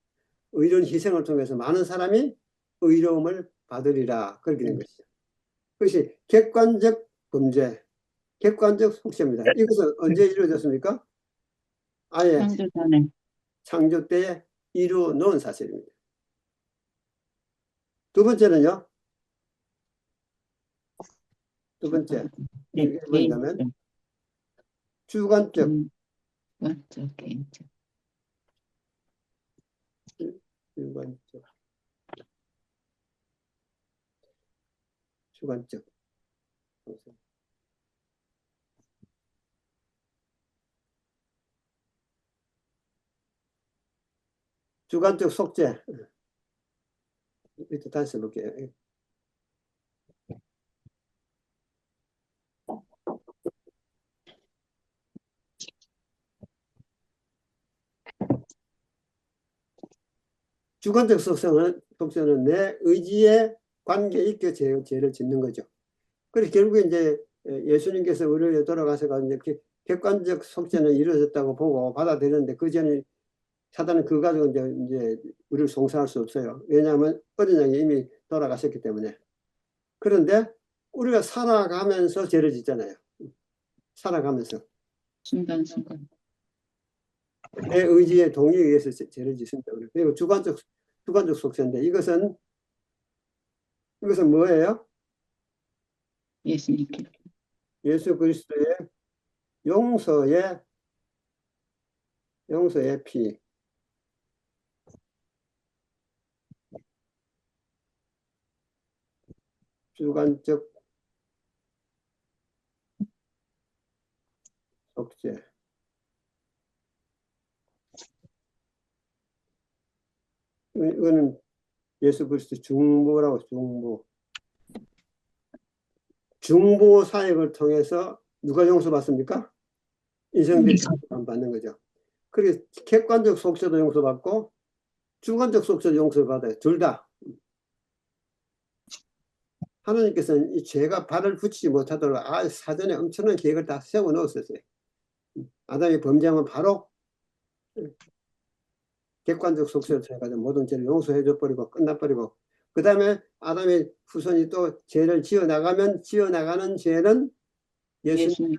의로운 희생을 통해서 많은 사람이 의로움을 받으리라 그렇게 된 것이죠. 그것이 객관적 범죄, 객관적 속죄입니다. 이것은 언제 이루어졌습니까? 아예 창조 때에 이루어 놓은 사실입니다. 두 번째는요. 두 번째 이게 뭐냐면 주관적 주관적 속죄. 이때 다시 해볼게요. 주관적 속죄는 내 의지에 관계 있게 죄를 짓는 거죠. 그래서 결국에 이제 예수님께서 우리를 돌아가셔가 이제 객관적 속죄는 이루어졌다고 보고 받아들였는데 그 전에 사단은 그거 가지고 이제 우리를 송사할 수 없어요. 왜냐하면 어린 양이 이미 돌아가셨기 때문에. 그런데 우리가 살아가면서 죄를 짓잖아요. 살아가면서. 순간순간. 내 의지에 동의에 의해서 죄를 짓습니다. 그리고 주관적 속죄인데 이것은 뭐예요? 예수님께. 예수 그리스도의 용서의 피. 주관적 속죄. 이거는 예수 그리스도 중보라고 중보 사역을 통해서 누가 용서받습니까? 인생들이 받는 거죠. 그래서 객관적 속죄도 용서받고 주관적 속죄도 용서받아요. 둘 다. 하나님께서는 이 죄가 발을 붙이지 못하도록 사전에 엄청난 계획을 다 세워 넣었었어요. 아담이 범죄하면 바로 객관적 속죄를 통해서 모든 죄를 용서해줘 버리고 끝나버리고 그 다음에 아담의 후손이 또 죄를 지어나가는 죄는 예수님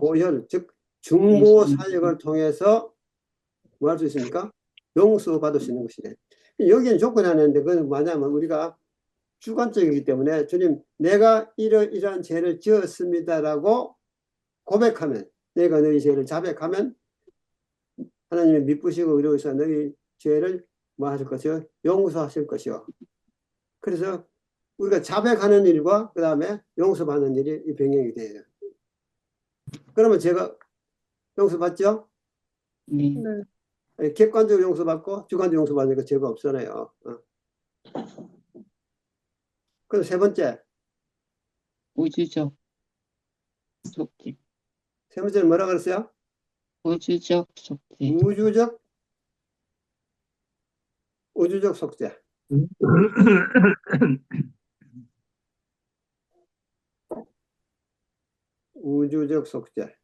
보혈 즉 중보 사역을 통해서 뭐 할 수 있습니까? 용서받을 수 있는 것이래. 여기는 조건이 하나 있는데 그건 뭐냐면 우리가 주관적이기 때문에 주님 내가 이러이러한 죄를 지었습니다라고 고백하면 내가 너희 죄를 자백하면 하나님이 미쁘시고 의로우셔서 너희 죄를 뭐 하실 것이요? 용서하실 것이요. 그래서 우리가 자백하는 일과 그 다음에 용서받는 일이 이 병행이 돼요. 그러면 제가 용서받죠? 네. 네. 객관적으로 용서받고 주관적으로 용서받는 거 죄가 없잖아요. 그럼 세 번째, 우주적 속죄. 세 번째는 뭐라 그랬어요? 우주적 속죄. 우주적 속죄. 우주적 속죄.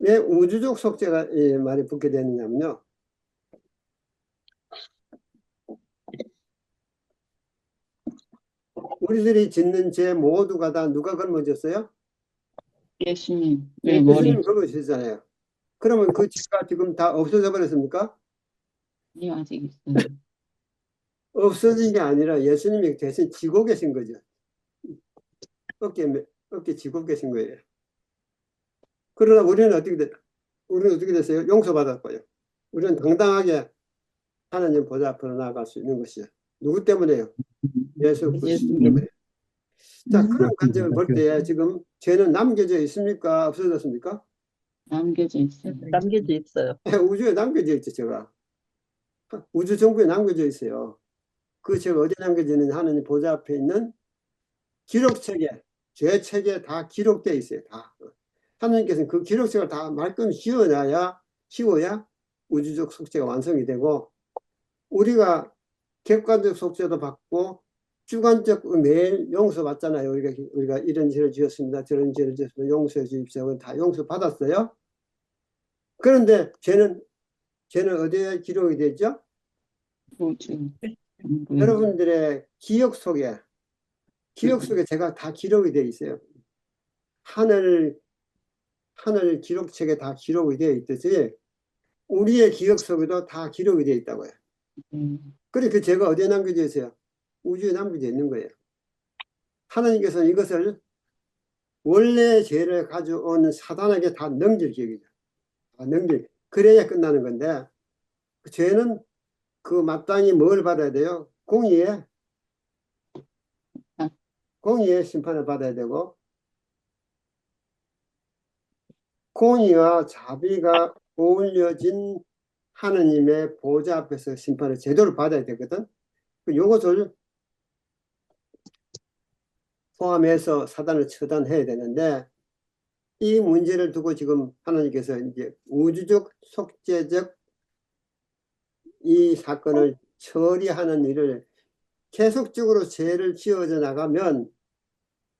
왜 우주적 속죄가 이 말이 붙게 되느냐면요. 우리들이 짓는 죄 모두가 다 누가 걸머졌어요? 예수님, 내 머리. 예수님 걸머지잖아요. 그러면 그 죄가 지금 다 없어져 버렸습니까? 이 아직 있어요. 없어진 게 아니라 예수님이 대신 지고 계신 거죠. 어깨 지고 계신 거예요. 그러나 우리는 어떻게 됐어요? 용서받았고요. 우리는 당당하게 하나님 보좌 앞으로 나아갈 수 있는 것이요. 누구 때문에요? 예수 그리스도 때문에. 자, 그런 관점을 볼 때 지금 죄는 남겨져 있습니까? 없어졌습니까? 남겨져 있어요. 남겨져 있어요. 우주에 남겨져 있죠, 제가. 우주 정부에 남겨져 있어요. 그 죄가 어디에 남겨지는 하나님 보좌 앞에 있는 기록책에, 죄책에 다 기록되어 있어요. 다. 하나님께서는 그 기록책을 다 말끔히 지워야 우주적 속죄가 완성이 되고 우리가 객관적 속죄도 받고 주관적 매일 용서받잖아요. 우리가 이런 죄를 지었습니다. 저런 죄를 지었습니다. 용서해 주십시오. 다 용서받았어요. 그런데 죄는 어디에 기록이 되죠? 우주. 여러분들의 기억 속에 제가 다 기록이 되어 있어요. 하늘 기록책에 다 기록이 되어 있듯이 우리의 기억 속에도 다 기록이 되어 있다고요. 그래 그 죄가 어디에 남겨져 있어요? 우주에 남겨져 있는 거예요. 하나님께서는 이것을 원래 죄를 가져온 사단에게 다 넘길 계획이죠. 그래야 끝나는 건데 그 죄는 그 마땅히 뭘 받아야 돼요? 공의의 심판을 받아야 되고 공의와 자비가 어울려진 하느님의 보좌 앞에서 심판을 제대로 받아야 되거든. 요것을 포함해서 사단을 처단해야 되는데 이 문제를 두고 지금 하나님께서 이제 우주적 속죄적 이 사건을 처리하는 일을 계속적으로 죄를 지어져 나가면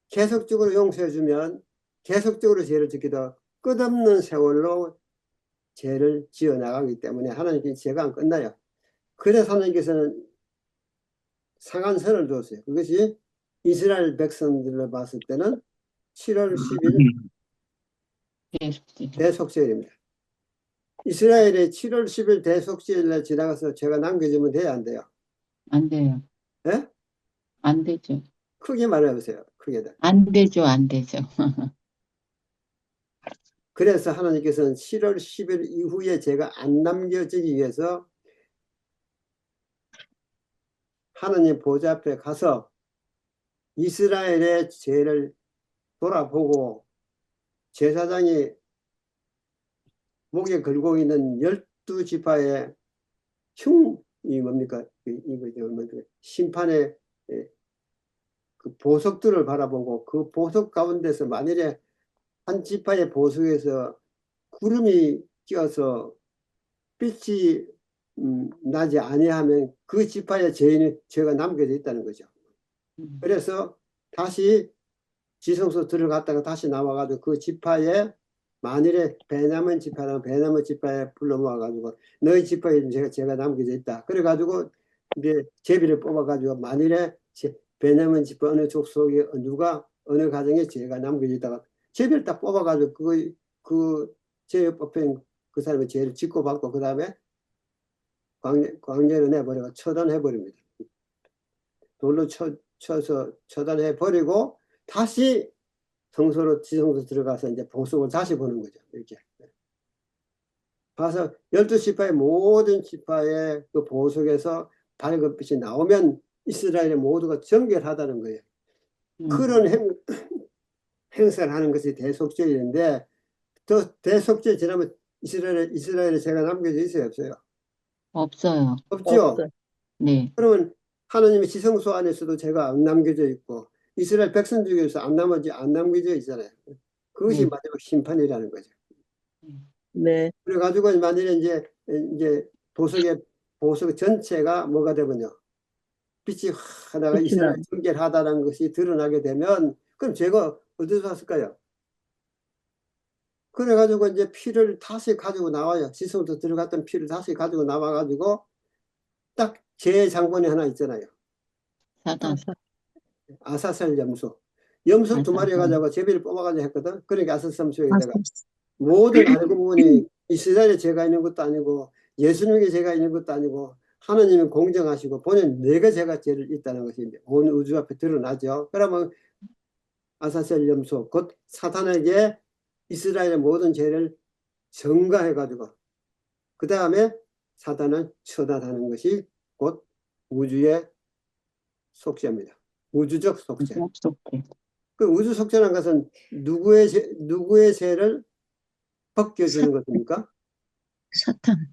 계속적으로 용서해주면 계속적으로 죄를 짓기도 끝없는 세월로 죄를 지어 나가기 때문에 하나님께 죄가 안 끝나요. 그래서 하나님께서는 상한선을 뒀어요. 그것이 이스라엘 백성들로 봤을 때는 7월 10일 대속죄일입니다. 이스라엘의 7월 10일 대속죄일날 지나가서 죄가 남겨지면 돼야 안 돼요? 안 돼요. 예? 안 되죠. 크게 말해보세요. 크게. 안 되죠. 안 되죠. 그래서 하나님께서는 7월 10일 이후에 죄가 안 남겨지기 위해서 하나님 보좌 앞에 가서 이스라엘의 죄를 돌아보고 제사장이 목에 걸고 있는 12지파의 흉이 뭡니까? 심판의 그 보석들을 바라보고 그 보석 가운데서 만일에 한 지파의 보석에서 구름이 끼어서 빛이 나지 아니하면 그 지파의 죄가 남겨져 있다는 거죠. 그래서 다시 지성소 들어갔다가 다시 나와가지고 그 지파에 만일에 베냐민 지파라면 베냐민 지파에 불러 모아가지고 너희 지파에 제가 남겨져 있다. 그래가지고 이제 제비를 뽑아가지고 만일에 베냐민 지파 어느 족속에 누가 어느 가정에 죄가 남겨져 있다가 제비를 딱 뽑아가지고 그 죄에 뽑힌 그 사람의 죄를 짓고 받고 그 다음에 광야로 내버려가 처단해 버립니다. 돌로 쳐서 처단해 버리고 다시 성소로 지성소 들어가서 이제 보석을 다시 보는 거죠. 이렇게 봐서 12지파의 모든 지파의 그 보석에서 밝은 빛이 나오면 이스라엘의 모두가 정결하다는 거예요. 그런 행사를 하는 것이 대속죄인데, 또 대속죄 지나면 이스라엘에 죄가 남겨져 있어요, 없어요? 없어요. 없죠. 없어요. 네. 그러면 하나님의 지성소 안에서도 죄가 안 남겨져 있고 이스라엘 백성 중에서 안 남겨져 있잖아요. 그것이 네. 마지막 심판이라는 거죠. 네. 그래가지고 만일에 이제 보석 전체가 뭐가 되면요, 빛이 하나가 빛이 이스라엘 나요. 정결하다는 것이 드러나게 되면 그럼 죄가 어디서 왔을까요? 그래가지고 이제 피를 다시 가지고 나와요. 지성소 들어갔던 피를 다시 가지고 나와가지고 딱 제 장본이 하나 있잖아요. 사단. 아사셀 염소 두 마리 아사셀. 가지고 제비를 뽑아가지고 했거든. 그러니까 아사삼수에다가 모든 알고 보니 이스라엘에 죄가 있는 것도 아니고 예수님에게 죄가 있는 것도 아니고 하나님은 공정하시고 본인 내가 죄가 죄를 있다는 것이 이제 온 우주 앞에 드러나죠. 그러면 아사셀 염소 곧 사탄에게 이스라엘의 모든 죄를 전가해가지고 그 다음에 사단을 처단하는 것이 곧 우주의 속죄입니다. 우주적 속죄. 속죄. 그 우주 속죄라는 것은 누구의 죄를 벗겨주는 것입니까? 사탄.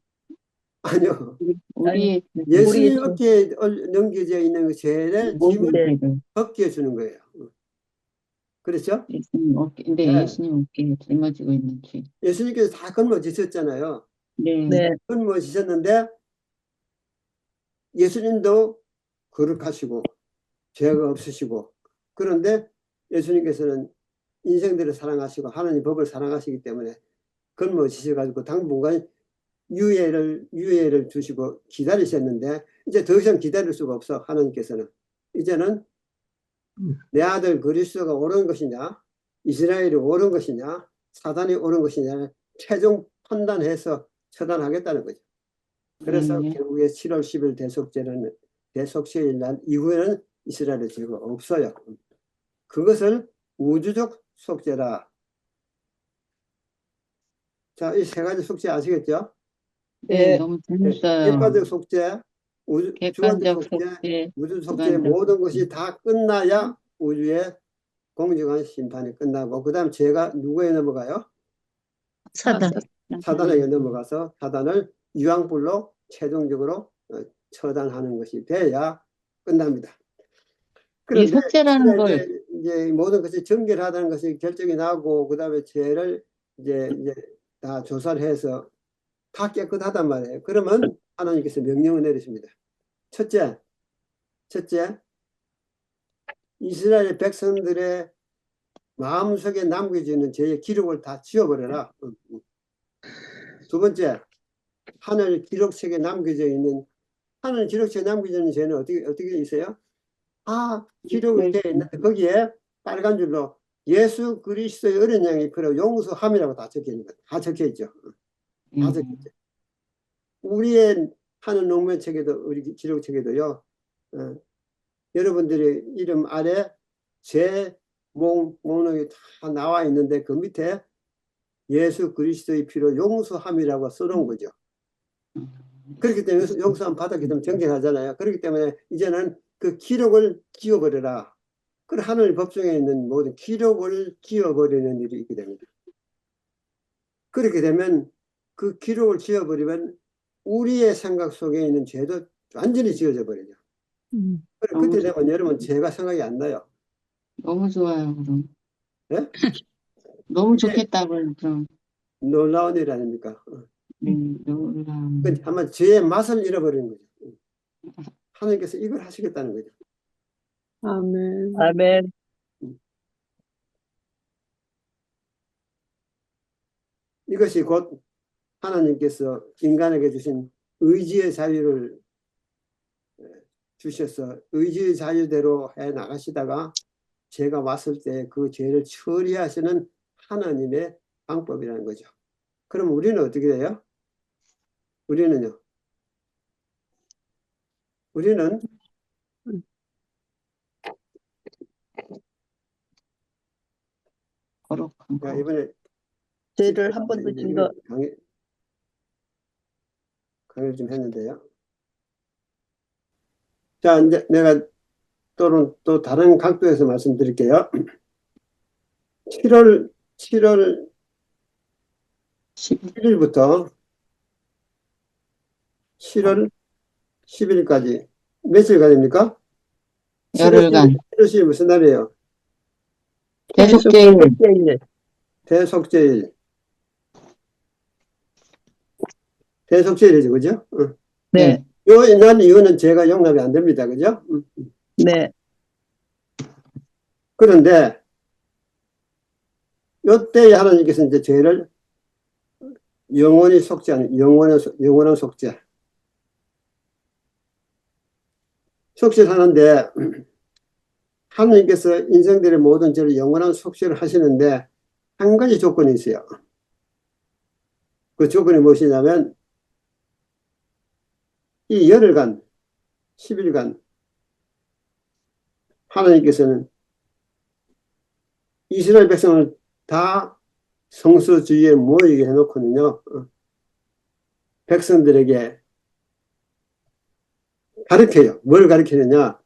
아니요. 우리의 예수님 어깨에 넘겨져 있는 그 죄를 모든 짐을 죄를. 벗겨주는 거예요. 그렇죠? 예수님 어깨, 네, 네. 예수님 어깨에 짊어지고 있는 죄. 예수님께서 다 걸머지셨잖아요. 네. 네. 걸머지셨는데 예수님도 거룩하시고 죄가 없으시고 그런데 예수님께서는 인생들을 사랑하시고 하나님 법을 사랑하시기 때문에 걸머지셔가지고 당분간 유예를 주시고 기다리셨는데 이제 더 이상 기다릴 수가 없어. 하나님께서는 이제는 내 아들 그리스도가 옳은 것이냐 이스라엘이 옳은 것이냐 사단이 옳은 것이냐 최종 판단해서 처단하겠다는 거죠. 그래서 결국에 7월 10일 대속죄일 날 이후에는 이스라엘의 죄가 없어요. 그것을 우주적 속죄라. 자, 이 세 가지 속죄 아시겠죠? 네, 너무 재밌어요. 객관적 속죄, 주관적 객관적 속죄, 속죄, 우주 속죄 주관적 모든 속죄. 것이 다 끝나야 우주의 공정한 심판이 끝나고 그 다음 죄가 누구에 넘어가요? 사단. 사단에게 넘어가서 사단을 유황불로 최종적으로 처단하는 것이 돼야 끝납니다. 이 그런데 속죄라는 걸 이제 모든 것이 정결하다는 것이 결정이 나고 그 다음에 죄를 이제 다 조사를 해서 다 깨끗하단 말이에요. 그러면 하나님께서 명령을 내리십니다. 첫째, 이스라엘 백성들의 마음속에 남겨지는 죄의 기록을 다 지워버려라. 두 번째, 하늘 기록책에 남겨져 있는 하늘 기록책에 남겨져 있는 죄는 어떻게 있어요? 기록이 되어 있는데 거기에 빨간 줄로 예수 그리스도의 어린 양의 피로 용서함이라고 다 적혀 있는 거예요. 다 적혀 있죠. 다 적혀 있죠. 우리의 하늘 농면책에도 우리 기록책에도요. 여러분들의 이름 아래 죄 목록이 다 나와 있는데 그 밑에 예수 그리스도의 피로 용서함이라고 써놓은 거죠. 그렇기 때문에 용서함 받았기 때문에 정결하잖아요. 그렇기 때문에 이제는 그 기록을 지워버려라. 그 하늘 법정에 있는 모든 기록을 지워버리는 일이 있게 됩니다. 그렇게 되면 그 기록을 지워버리면 우리의 생각 속에 있는 죄도 완전히 지워져 버리죠. 그때 되면 여러분 죄가 생각이 안 나요. 너무 좋아요, 그럼. 네? 너무 좋겠다고요, 그럼. 놀라운 일 아닙니까? 놀라운. 아마 죄의 맛을 잃어버리는 거죠. 하나님께서 이걸 하시겠다는 거죠. 아멘. 아멘. 이것이 곧 하나님께서 인간에게 주신 의지의 자유를 주셔서 의지의 자유대로 해 나가시다가 죄가 왔을 때 그 죄를 처리하시는 하나님의 방법이라는 거죠. 그럼 우리는 어떻게 돼요? 우리는요. 우리는 거룩한 야, 거. 이번에 죄를 한 번도 진 거, 강의를 좀 했는데요. 자, 이제 내가 또 다른 각도에서 말씀드릴게요. 7월 1일부터 7월 10일까지 며칠가 됩니까? 열흘간 7월 10일 무슨 날이에요? 대속제일. 속죄일. 대속죄일. 대속죄일이죠, 그죠? 네, 요 날 이후는 죄가 용납이 안 됩니다, 그죠? 네, 그런데 요때 하나님께서 이제 죄를 영원히 속죄하는 영원한 속죄. 속죄를 하는데 하나님께서 인생들의 모든 죄를 영원한 속죄를 하시는데 한 가지 조건이 있어요. 그 조건이 무엇이냐면 이 열흘간 10일간 하나님께서는 이스라엘 백성을 다 성소주의에 모이게 해놓고는요, 백성들에게 가르쳐요. 뭘 가르치느냐?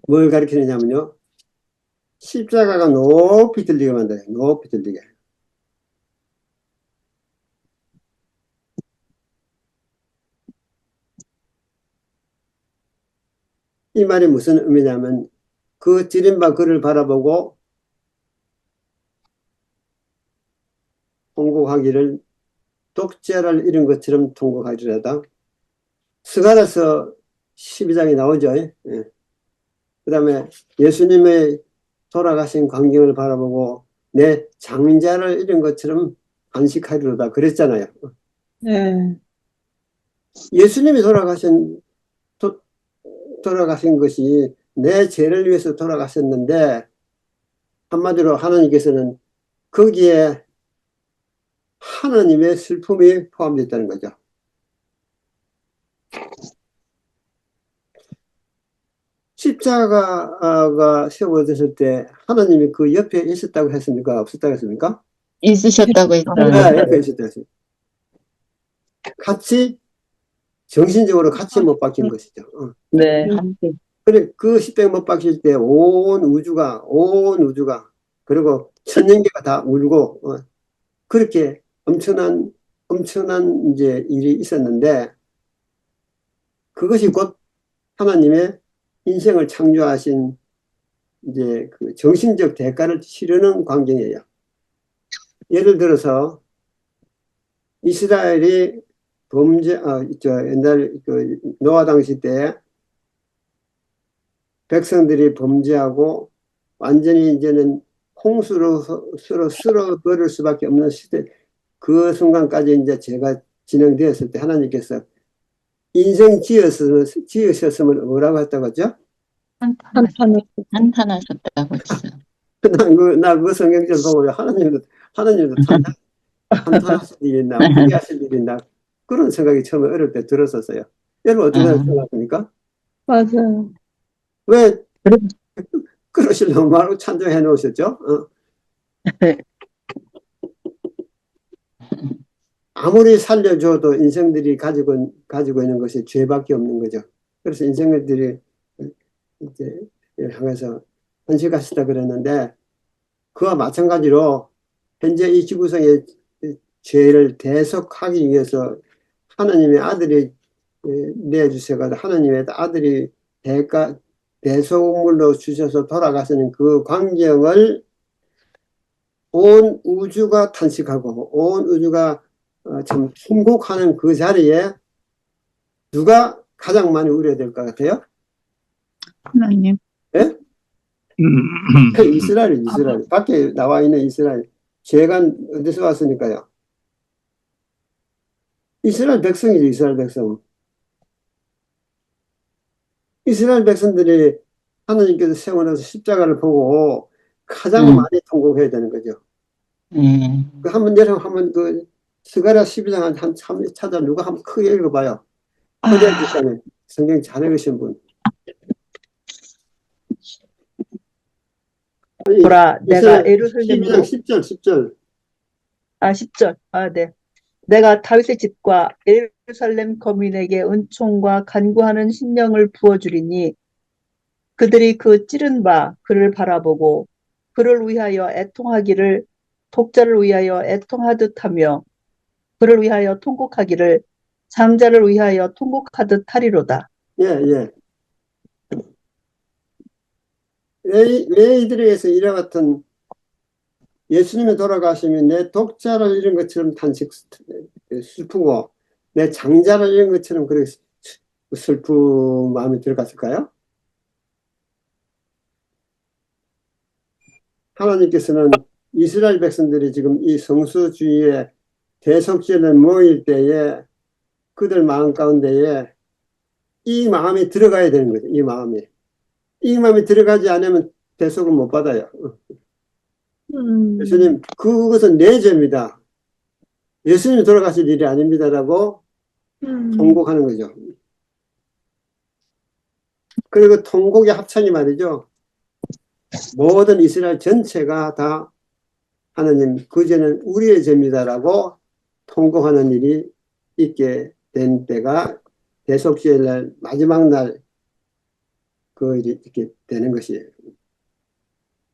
뭘 가르치느냐면요, 십자가가 높이 들리게 만들어요. 높이 들리게. 이 말이 무슨 의미냐면 그 찌른바 그를 바라보고 통곡하기를 독재를 잃은 것처럼 통곡하리라다. 스가랴서 12장이 나오죠. 예. 그 다음에 예수님의 돌아가신 광경을 바라보고 내 장자를 잃은 것처럼 안식하리로다 그랬잖아요. 네, 예수님이 돌아가신 것이 내 죄를 위해서 돌아가셨는데 한마디로 하나님께서는 거기에 하나님의 슬픔이 포함되어 있다는 거죠. 십자가가 세워졌을 때 하나님이 그 옆에 있었다고 했습니까? 없었다고 했습니까? 있으셨다고 했어요. 네, 옆에 있었다고 했습니다. 같이 정신적으로 같이 못 박힌 것이죠. 네, 함께. 그래 그 십자가 못 박힐 때 온 우주가 그리고 천년계가 다 울고 그렇게 엄청난 이제 일이 있었는데 그것이 곧 하나님의 인생을 창조하신 이제 그 정신적 대가를 치르는 광경이에요. 예를 들어서 이스라엘이 옛날 그 노아 당시 때 백성들이 범죄하고 완전히 이제는 홍수로 쓸어버릴 수밖에 없는 시대, 그 순간까지 이제 죄가 진행되었을 때 하나님께서 인생 지으셨음을 뭐라고 했다고 하죠? 한탄하셨다고 했어요. 나 그 성경절 보고 하나님도 탄탄하실 일이 있나, 포기하실 일이 있나, 그런 생각이 처음에 어릴 때 들었었어요. 여러분 어떻게 생각하십니까? 맞아요. 왜 그러시려고 말로 찬조해 놓으셨죠? 아무리 살려줘도 인생들이 가지고 있는 것이 죄밖에 없는 거죠. 그래서 인생들이 이제 향해서 헌신하시다 그랬는데 그와 마찬가지로 현재 이 지구상의 죄를 대속하기 위해서 하나님의 아들이 내주셔서 하나님의 아들이 대속물로 주셔서 돌아가시는 그 광경을 온 우주가 탄식하고 온 우주가 참 통곡하는 그 자리에 누가 가장 많이 우려야 될 것 같아요? 하나님. 예? 이스라엘. 밖에 나와 있는 이스라엘. 죄가 어디서 왔으니까요? 이스라엘 백성이죠, 이스라엘 백성. 이스라엘 백성들이 하나님께서 세워놓은 십자가를 보고 가장 많이 통곡해야 되는 거죠. 그 한번 그 스가랴 12장 한 찾아 누가 한번 크게 읽어봐요. 허리한 집사님, 성경 잘 읽으신 분. 보라, 내가 예루살렘으로 12장 10절, 10절. 10절. 네. 내가 다윗의 집과 예루살렘 거민에게 은총과 간구하는 심령을 부어주리니 그들이 그 찌른 바 그를 바라보고 그를 위하여 애통하기를 독자를 위하여 애통하듯 하며 그를 위하여 통곡하기를 장자를 위하여 통곡하듯 하리로다. 예, 예. 왜 이들에게서 이와 같은 예수님이 돌아가시면 내 독자를 잃은 것처럼 슬프고 내 장자를 잃은 것처럼 그렇게 슬픈 마음이 들어갔을까요? 하나님께서는 이스라엘 백성들이 지금 이 성수주의에 대속죄를 모일 때에 그들 마음 가운데에 이 마음이 들어가야 되는 거죠. 이 마음이 들어가지 않으면 대속을 못 받아요. 예수님, 그것은 내 죄입니다. 예수님이 돌아가실 일이 아닙니다라고 통곡하는 거죠. 그리고 통곡의 합창이 말이죠. 모든 이스라엘 전체가 다 하나님, 그 죄는 우리의 죄입니다라고 통곡하는 일이 있게 된 때가 대속죄의 날, 마지막 날, 그 일이 있게 되는 것이에요.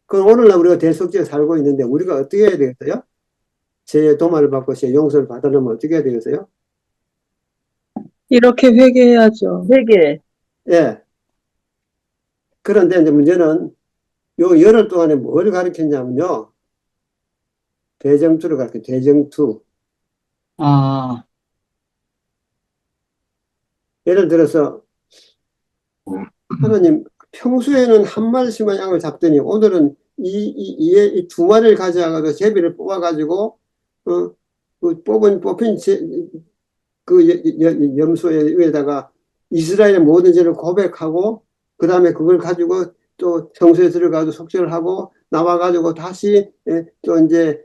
그럼 오늘날 우리가 대속죄에 살고 있는데 우리가 어떻게 해야 되겠어요? 죄의 도말을 받고 죄의 용서를 받으려면 어떻게 해야 되겠어요? 이렇게 회개해야죠. 회개. 예. 그런데 이제 문제는 요 열흘 동안에 뭘 가르쳤냐면요. 대정투를 가르쳐요. 대정투. 예를 들어서 하나님 평소에는 한 마리씩만 양을 잡더니 오늘은 이 두 마리를 가져가서 제비를 뽑아가지고 그 뽑힌 그 염소의 위에다가 이스라엘의 모든 죄를 고백하고 그 다음에 그걸 가지고 또 성소에 들어가서 속죄를 하고 나와가지고 다시 또 이제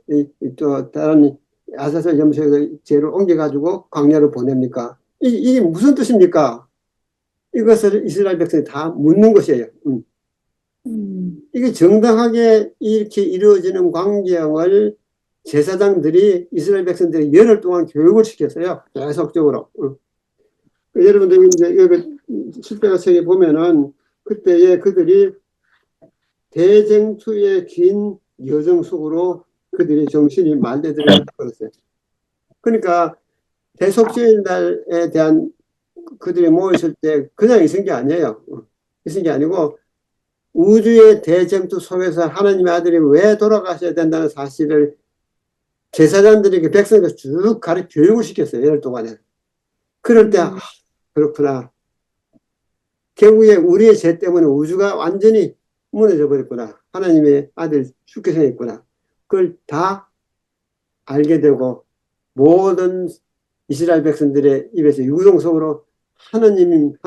또 다른 아사셀 염소의 죄를 옮겨가지고 광야로 보냅니까? 이게 무슨 뜻입니까? 이것을 이스라엘 백성이 다 묻는 것이에요. 이게 정당하게 이렇게 이루어지는 광경을 제사장들이 이스라엘 백성들이 열흘 동안 교육을 시켰어요. 계속적으로. 여러분들 이제 여기 실패가책에 보면은 그때에 그들이 대쟁투의 긴 여정 속으로 그들의 정신이 말대들어 버렸어요. 그러니까 대속죄의 날에 대한 그들이 모였을 때 그냥 있은 게 아니에요. 있은 게 아니고 우주의 대쟁투 속에서 하나님의 아들이 왜 돌아가셔야 된다는 사실을 제사장들에게 백성에게 쭉 교육을 시켰어요. 열흘 동안에. 그럴 때 그렇구나. 결국에 우리의 죄 때문에 우주가 완전히 무너져 버렸구나. 하나님의 아들 죽게 생겼구나. 그걸 다 알게 되고 모든 이스라엘 백성들의 입에서 유동성으로 하나님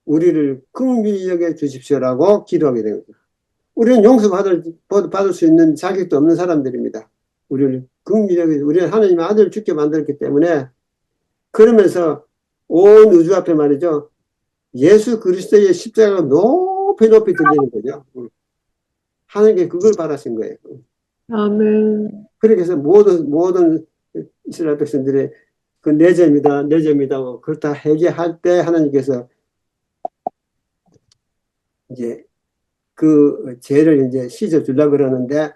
우리를 긍휼히 여겨 주십시오라고 기도하게 된 거죠. 우리는 용서받을 수 있는 자격도 없는 사람들입니다. 우리를 긍휼히 여겨 우리는 하나님의 아들을 죽게 만들었기 때문에 그러면서 온 우주 앞에 말이죠. 예수 그리스도의 십자가가 높이 들리는 거죠. 하나님께 그걸 바라신 거예요. 아멘. 그렇게 해서 모든 이스라엘 백성들의 그 내 죄입니다. 그걸 다 회개할 때 하나님께서 이제 그 죄를 이제 씻어 주려고 그러는데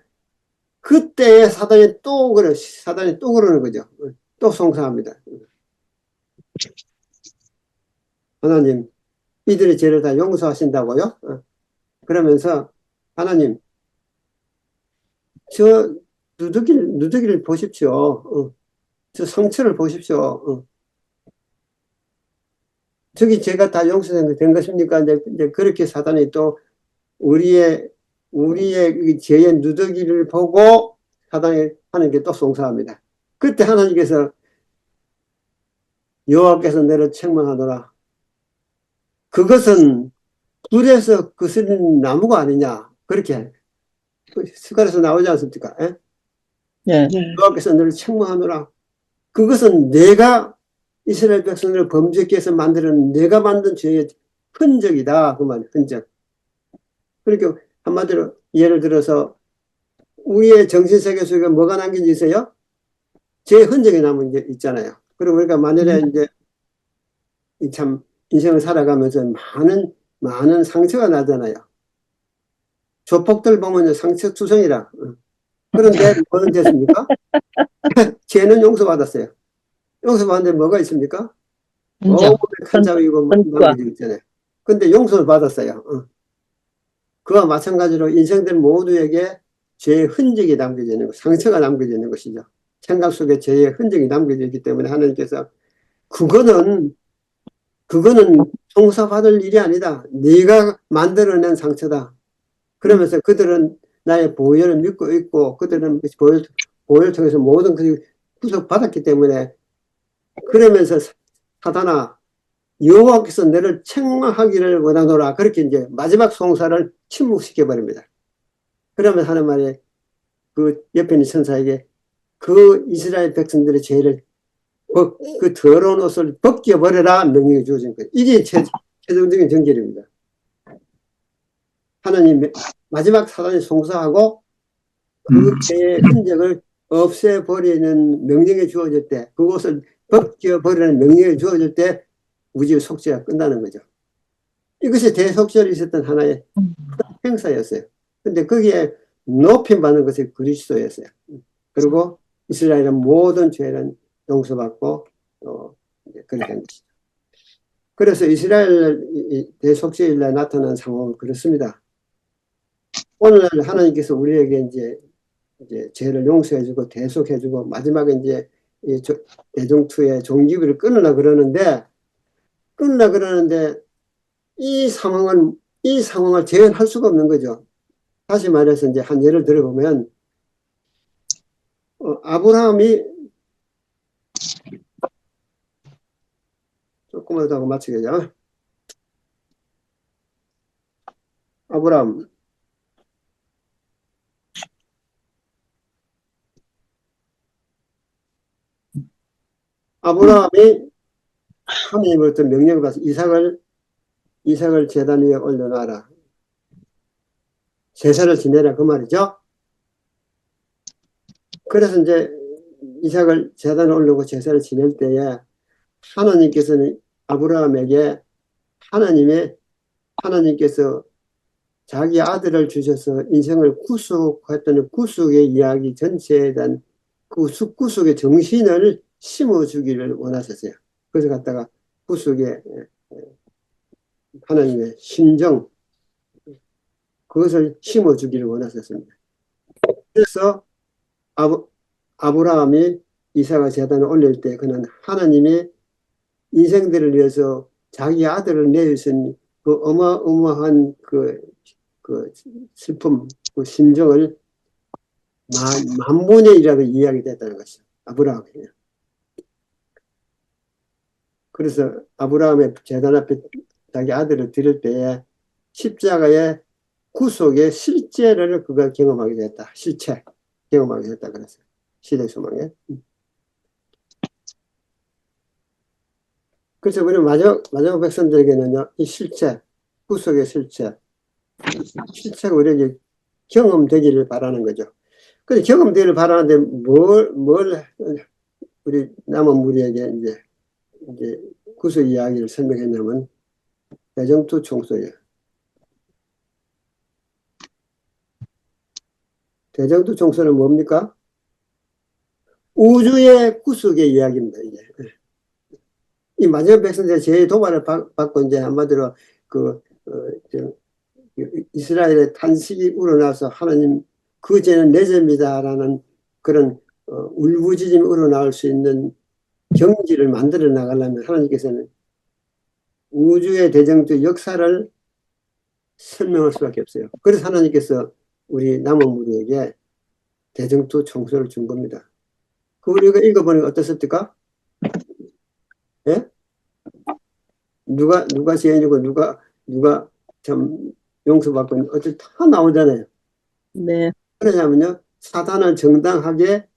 그때에 사단이 또 그러는 거죠. 또 송사합니다. 하나님, 이들의 죄를 다 용서하신다고요? 그러면서 하나님, 저 누더기를 보십시오. 저 상처를 보십시오. 저기 제가 다 용서된 것입니까? 이제 그렇게 사단이 또 우리의 죄의 누더기를 보고 사단이 하는 게 또 송사합니다. 그때 하나님께서 여호와께서 너를 책망하노라. 그것은 불에서 거스린 나무가 아니냐. 그렇게 숟갈에서 나오지 않습니까? 네. 여호와께서 너를 책망하노라. 그것은 내가 이스라엘 백성을 범죄케 해서 만드는 내가 만든 죄의 흔적이다. 그 말, 흔적. 그러니까 한마디로 예를 들어서 우리의 정신세계 속에 뭐가 남긴 게 있어요? 죄의 흔적이 남은 게 있잖아요. 그리고 우리가 만일에 이제 참 인생을 살아가면서 많은 상처가 나잖아요. 조폭들 보면 상처투성이라. 그런데 뭐는 됐습니까? 죄는 용서받았어요. 용서받는데 뭐가 있습니까? 인정. 칸잡이고 전과. 남겨져 있잖아요. 근데 용서를 받았어요. 그와 마찬가지로 인생들 모두에게 죄의 흔적이 남겨져 있는 것, 상처가 남겨져 있는 것이죠. 생각 속에 죄의 흔적이 남겨져 있기 때문에 하나님께서 그거는 용서받을 일이 아니다. 네가 만들어낸 상처다. 그러면서 그들은 나의 보혈을 믿고 있고 그들은 보혈을 통해서 모든 것이 구속받았기 때문에 그러면서 사단아 여호와께서 너를 책망하기를 원하노라. 그렇게 이제 마지막 송사를 침묵시켜 버립니다. 그러면 하는 말이 그 옆에 있는 천사에게 그 이스라엘 백성들의 죄를 그 더러운 옷을 벗겨버려라 명령이 주어진 거예요. 이게 최종적인 정결입니다. 하나님 마지막 사단이 송사하고 그 죄의 흔적을 없애버리는 명령이 주어질 때, 그것을 벗겨버리는 명령이 주어질 때 우주의 속죄가 끝나는 거죠. 이것이 대속죄로 있었던 하나의 행사였어요. 근데 거기에 높임받는 것이 그리스도였어요. 그리고 이스라엘의 모든 죄는 용서받고 그렇게 된 것이죠. 그래서 이스라엘 대속죄일에 나타난 상황은 그렇습니다. 오늘날 하나님께서 우리에게 이제 죄를 용서해주고 대속해주고 마지막에 이제 대종투의 종기부를 끊으려 그러는데 이 상황을 재현할 수가 없는 거죠. 다시 말해서 이제 한 예를 들어보면 아브라함이 조금만 더 하고 마치겠죠. 아브라함이 하나님으로부터 명령을 받아서 이삭을 제단 위에 올려놔라. 제사를 지내라 그 말이죠. 그래서 이제 이삭을 제단에 올리고 제사를 지낼 때에 하나님께서는 아브라함에게 하나님께서 자기 아들을 주셔서 인생을 구속했던 구속의 이야기 전체에 대한 그 구속의 정신을 심어주기를 원하셨어요. 그래서 갖다가 구속의 하나님의 심정, 그것을 심어주기를 원하셨습니다. 그래서 아브라함이 이삭을 제단에 올릴 때 그는 하나님이 인생들을 위해서 자기 아들을 내주신 그 어마어마한 그 슬픔, 그 심정을 만분의 일이라도 이해하게 됐다는 것이죠. 아브라함이. 그래서 아브라함의 제단 앞에 자기 아들을 드릴 때에 십자가의 구속의 실제를 그가 경험하게 됐다. 실체 경험하게 됐다 그랬어요. 시대 소망에. 그래서 우리 마지막 백성들에게는요, 이 실체, 구속의 실체가 우리에게 경험되기를 바라는 거죠. 근데 경험되기를 바라는데 뭘 우리 남은 무리에게 이제 구속 이야기를 설명했냐면 대정투 총소예요. 대정투 총소는 뭡니까? 우주의 구속의 이야기입니다. 이제 이 마지막 백성들의 제 도발을 받고 이제 한마디로 이스라엘의 탄식이 우러나서 하나님 그 죄는 내 죄입니다라는 그런 울부짖음이 우러나올 수 있는 경지를 만들어 나가려면 하나님께서는 우주의 대정투 역사를 설명할 수밖에 없어요. 그래서 하나님께서 우리 남은 무리에게 대정투 총소를 준 겁니다. 그 우리가 읽어보니까 어떻습니까? 예? 누가 죄인이고 누가 참 용서받고 어쨌든 다 나오잖아요. 네. 그러냐면요, 사단은 정당하게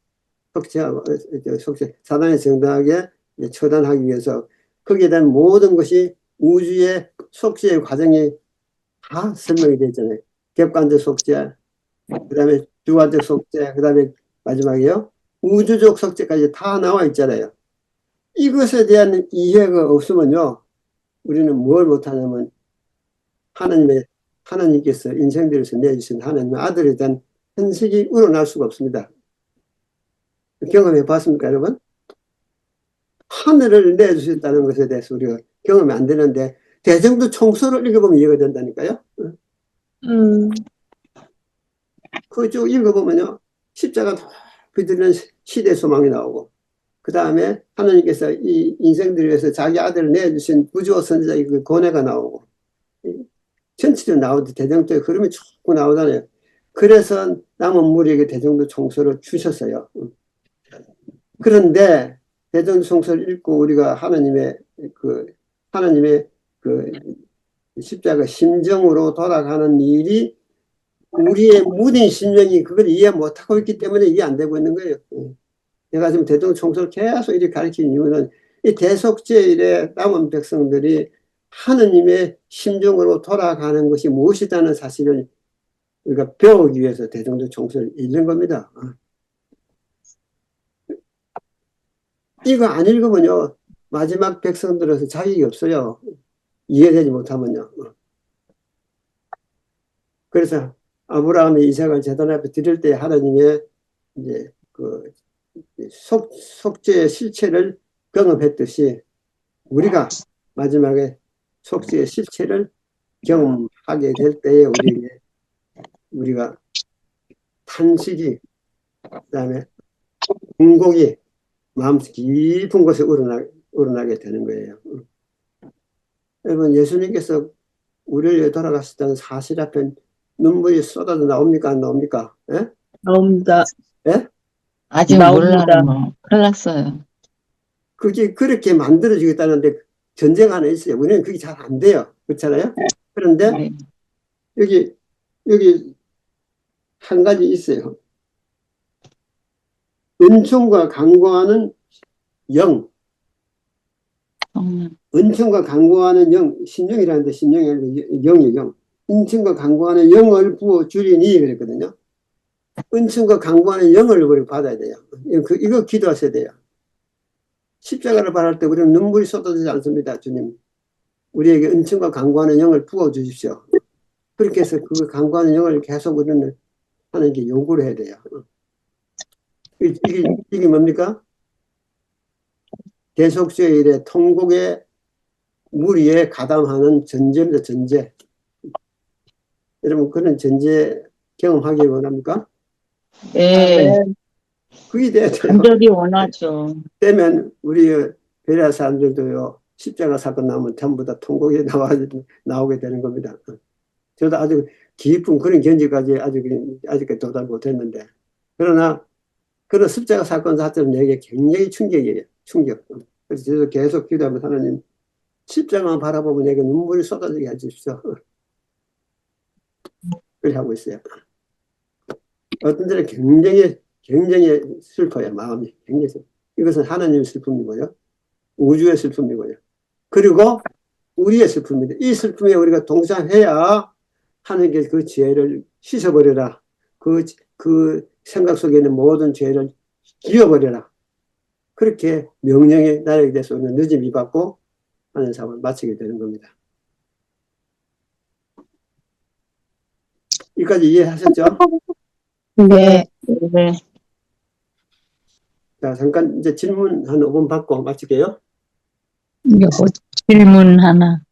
사단이 정당하게 처단하기 위해서 거기에 대한 모든 것이 우주의 속죄의 과정이 다 설명이 되어 있잖아요. 객관적 속죄, 그 다음에 주관적 속죄, 그 다음에 마지막에요. 우주적 속죄까지 다 나와 있잖아요. 이것에 대한 이해가 없으면요. 우리는 뭘 못하냐면 하나님께서 인생들에서 내주신 하나님의 아들에 대한 현실이 우러날 수가 없습니다. 경험해 봤습니까, 여러분? 하늘을 내주셨다는 것에 대해서 우리가 경험이 안 되는데 대정부 총서를 읽어보면 이해가 된다니까요. 그쭉 읽어보면요. 십자가 높이 드는 시대 소망이 나오고 그 다음에 하나님께서 이 인생들을 위해서 자기 아들을 내주신 구주와 선지자의 그 고뇌가 나오고 전체적으로 나오듯 대정도의 흐름이 쭉 나오잖아요. 그래서 남은 무리에게 대정도 총서를 주셨어요. 그런데 대정도 총서를 읽고 우리가 하나님의 그 십자가 심정으로 돌아가는 일이 우리의 무딘 심령이 그걸 이해 못하고 있기 때문에 이해 안 되고 있는 거예요. 내가 지금 대통령 총서를 계속 이렇게 가르치는 이유는 이 대속죄일에 남은 백성들이 하느님의 심정으로 돌아가는 것이 무엇이라는 사실을 우리가 배우기 위해서 대통령 총서를 읽는 겁니다. 이거 안 읽으면요 마지막 백성들에서 자격이 없어요. 이해되지 못하면요. 그래서 아브라함이 이삭을 제단 앞에 드릴 때 하나님의 이제 그 속죄의 실체를 경험했듯이 우리가 마지막에 속죄의 실체를 경험하게 될 때에 우리가 탄식이 그다음에 궁곡이 마음속 깊은 곳에 우러나게 되는 거예요. 여러분 예수님께서 우리를 위해 돌아가셨다는 사실 앞에 눈물이 쏟아져 나옵니까 안 나옵니까? 예? 나옵니다. 예? 아직 나옵니다. 몰라요. 뭐. 큰일 났어요. 그게 그렇게 만들어지겠다는데 전쟁 하나 있어요. 우리는 그게 잘 안 돼요. 그렇잖아요? 그런데 네. 여기 한 가지 있어요. 은총과 간구하는 영. 은총과 간구하는 영. 신령이라는데 신령이 아니고 영이에요. 영. 은총과 간구하는 영을 부어주리니 그랬거든요. 은총과 간구하는 영을 우리 받아야 돼요. 이거 기도하셔야 돼요. 십자가를 바랄 때 우리는 눈물이 쏟아지지 않습니다. 주님. 우리에게 은총과 간구하는 영을 부어주십시오. 그렇게 해서 그 간구하는 영을 계속 우리는 하나님께 요구를 해야 돼요. 이게 뭡니까? 대속죄일의 통곡의 무리에 가담하는 전제입니다. 전제. 여러분 그런 전제 경험하기 원합니까? 네. 그게 돼야 돼요. 간절히 원하죠. 되면 우리 베레아 사람들도요. 십자가 사건 나오면 전부 다 통곡에 나오게 되는 겁니다. 저도 아주 깊은 그런 견지까지 아직까지 도달 못했는데 그러나 그런 십자가 사건 자체는 내게 굉장히 충격이에요. 충격. 그래서 저도 계속 기도하면서 하나님 십자가만 바라보면 내게 눈물이 쏟아지게 해주십시오. 그렇게 하고 있어요. 어떤 때는 굉장히 슬퍼요. 마음이 굉장히 슬퍼요. 이것은 하나님의 슬픔이고요. 우주의 슬픔이고요. 그리고 우리의 슬픔입니다. 이 슬픔에 우리가 동참해야 하나님께서 그 죄를 씻어버려라. 그 생각 속에 있는 모든 죄를 지워버려라. 그렇게 명령에 나에게 대해서 우리는 늦음이 받고 하는 삶을 마치게 되는 겁니다. 여기까지 이해하셨죠? 네. 네. 자, 잠깐 이제 질문 한 5분 받고 마칠게요. 여보, 질문 하나.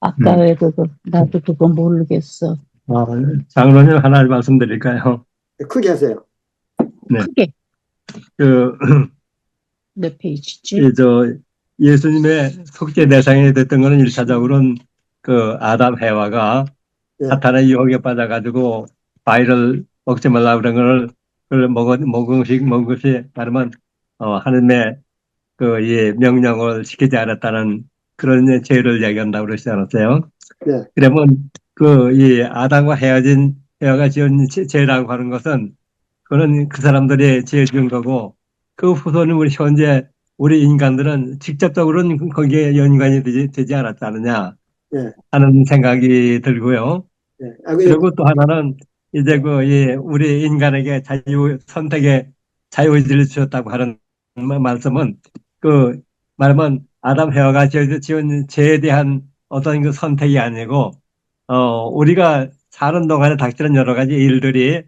아까 왜 나도 그거 모르겠어. 장로님 하나 말씀드릴까요? 크게 하세요. 네. 크게. 그, 몇 페이지지? 예수님의 속죄 대상이 됐던 것은 1차적으로는 그 아담 해와가 네. 사탄의 유혹에 빠져가지고 과일을 먹지 말라 그런 걸 먹은 것이 말하면 하나님의 이 명령을 지키지 않았다는 그런 죄를 얘기한다고 그러지 않았어요? 네. 그러면 이 아담과 해와가 지은 죄라고 하는 것은 그거는 그 사람들이 죄를 지은 거고 그 후손은 우리 현재 우리 인간들은 직접적으로는 거기에 연관이 되지 않았다느냐 예, 하는 생각이 들고요. 예. 그리고 또 하나는 이제 우리 인간에게 선택의 자유의지를 주셨다고 하는 말씀은 말하면 아담 해와가 지은 죄에 대한 어떤 그 선택이 아니고 우리가 사는 동안에 닥치는 여러 가지 일들이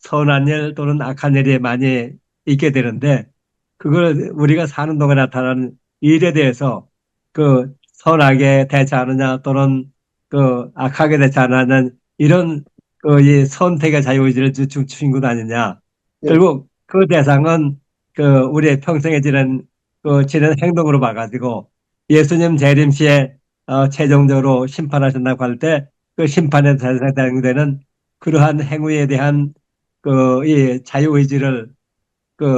선한 일 또는 악한 일이 많이 있게 되는데 그걸 우리가 사는 동안에 나타나는 일에 대해서 선하게 대처하느냐 또는 악하게 대처하느냐 이런 이 선택의 자유의지를 주신 것 아니냐. 예. 결국 그 대상은 우리의 평생에 지낸 행동으로 봐가지고 예수님 재림 시에 최종적으로 심판하신다고 할 때 그 심판에 대상되는 그러한 행위에 대한 이 자유의지를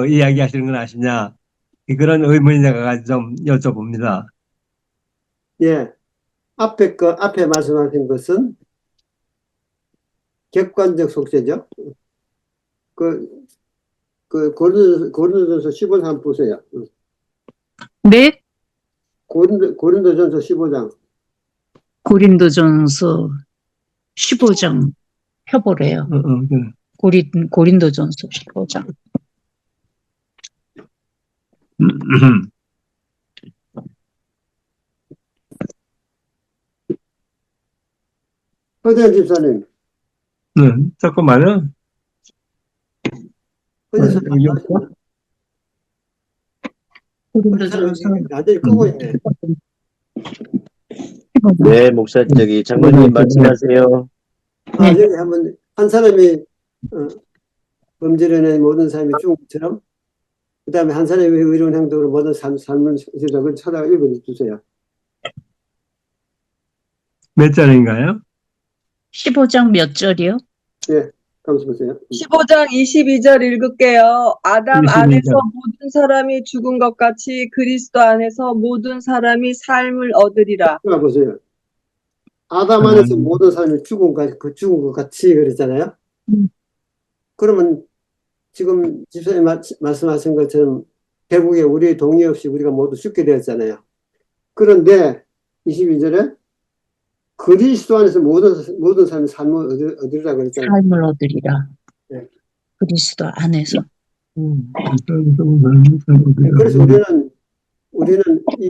이야기하시는 건 아시냐. 그런 의문이 내가 좀 여쭤봅니다. 예. 앞에 말씀하신 것은 객관적 속죄죠. 고린도전서 15장 한번 보세요. 네? 고린도전서 15장. 고린도전서 15장 펴보래요. 고린도전서 15장. 허대한 집사님. 잠깐만요. 어디서 여기 없어? 고린도전서 완전히 끄고 있네. 네, 목사, 장로님 말씀하세요. 여기 한번, 한 사람이, 범죄를 낸 모든 사람이 죽은 것처럼, 그 다음에 한 사람이 의로운 행동으로 모든 삶을 그걸 찾아가 읽어주세요. 몇 절인가요? 15장 몇 절이요? 예, 가만히 보세요. 15장 22절 읽을게요. 아담 22절. 안에서 모든 사람이 죽은 것 같이 그리스도 안에서 모든 사람이 삶을 얻으리라. 보세요. 아담 안에서 모든 사람이 죽은 것 같이 그랬잖아요. 그러면 지금 집사님 말씀하신 것처럼 결국에 우리의 동의 없이 우리가 모두 죽게 되었잖아요. 그런데 22절에 그리스도 안에서 모든 사람이 삶을 얻으리라 그랬잖아요. 삶을 얻으리라. 네. 그리스도 안에서. 그래서 우리는 이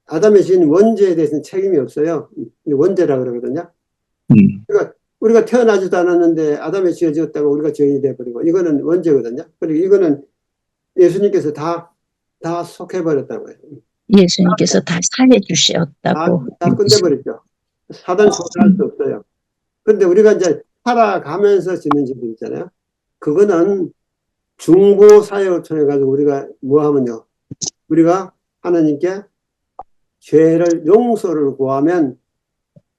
아담의 지은 원죄에 대해서는 책임이 없어요. 원죄라 그러거든요. 그러니까 우리가 태어나지도 않았는데 아담의 죄 지었다고 우리가 죄인이 돼버리고 이거는 원죄거든요. 그리고 이거는 예수님께서 다 속해버렸다는 거예요. 예수님께서 다 살해주셨다고. 다 끝내버렸죠. 사단 소리할 수 없어요. 근데 우리가 이제 살아가면서 짓는 죄들 있잖아요. 그거는 중보 사역을 통해 가지고 우리가 뭐 하면요. 우리가 하나님께 죄를 용서를 구하면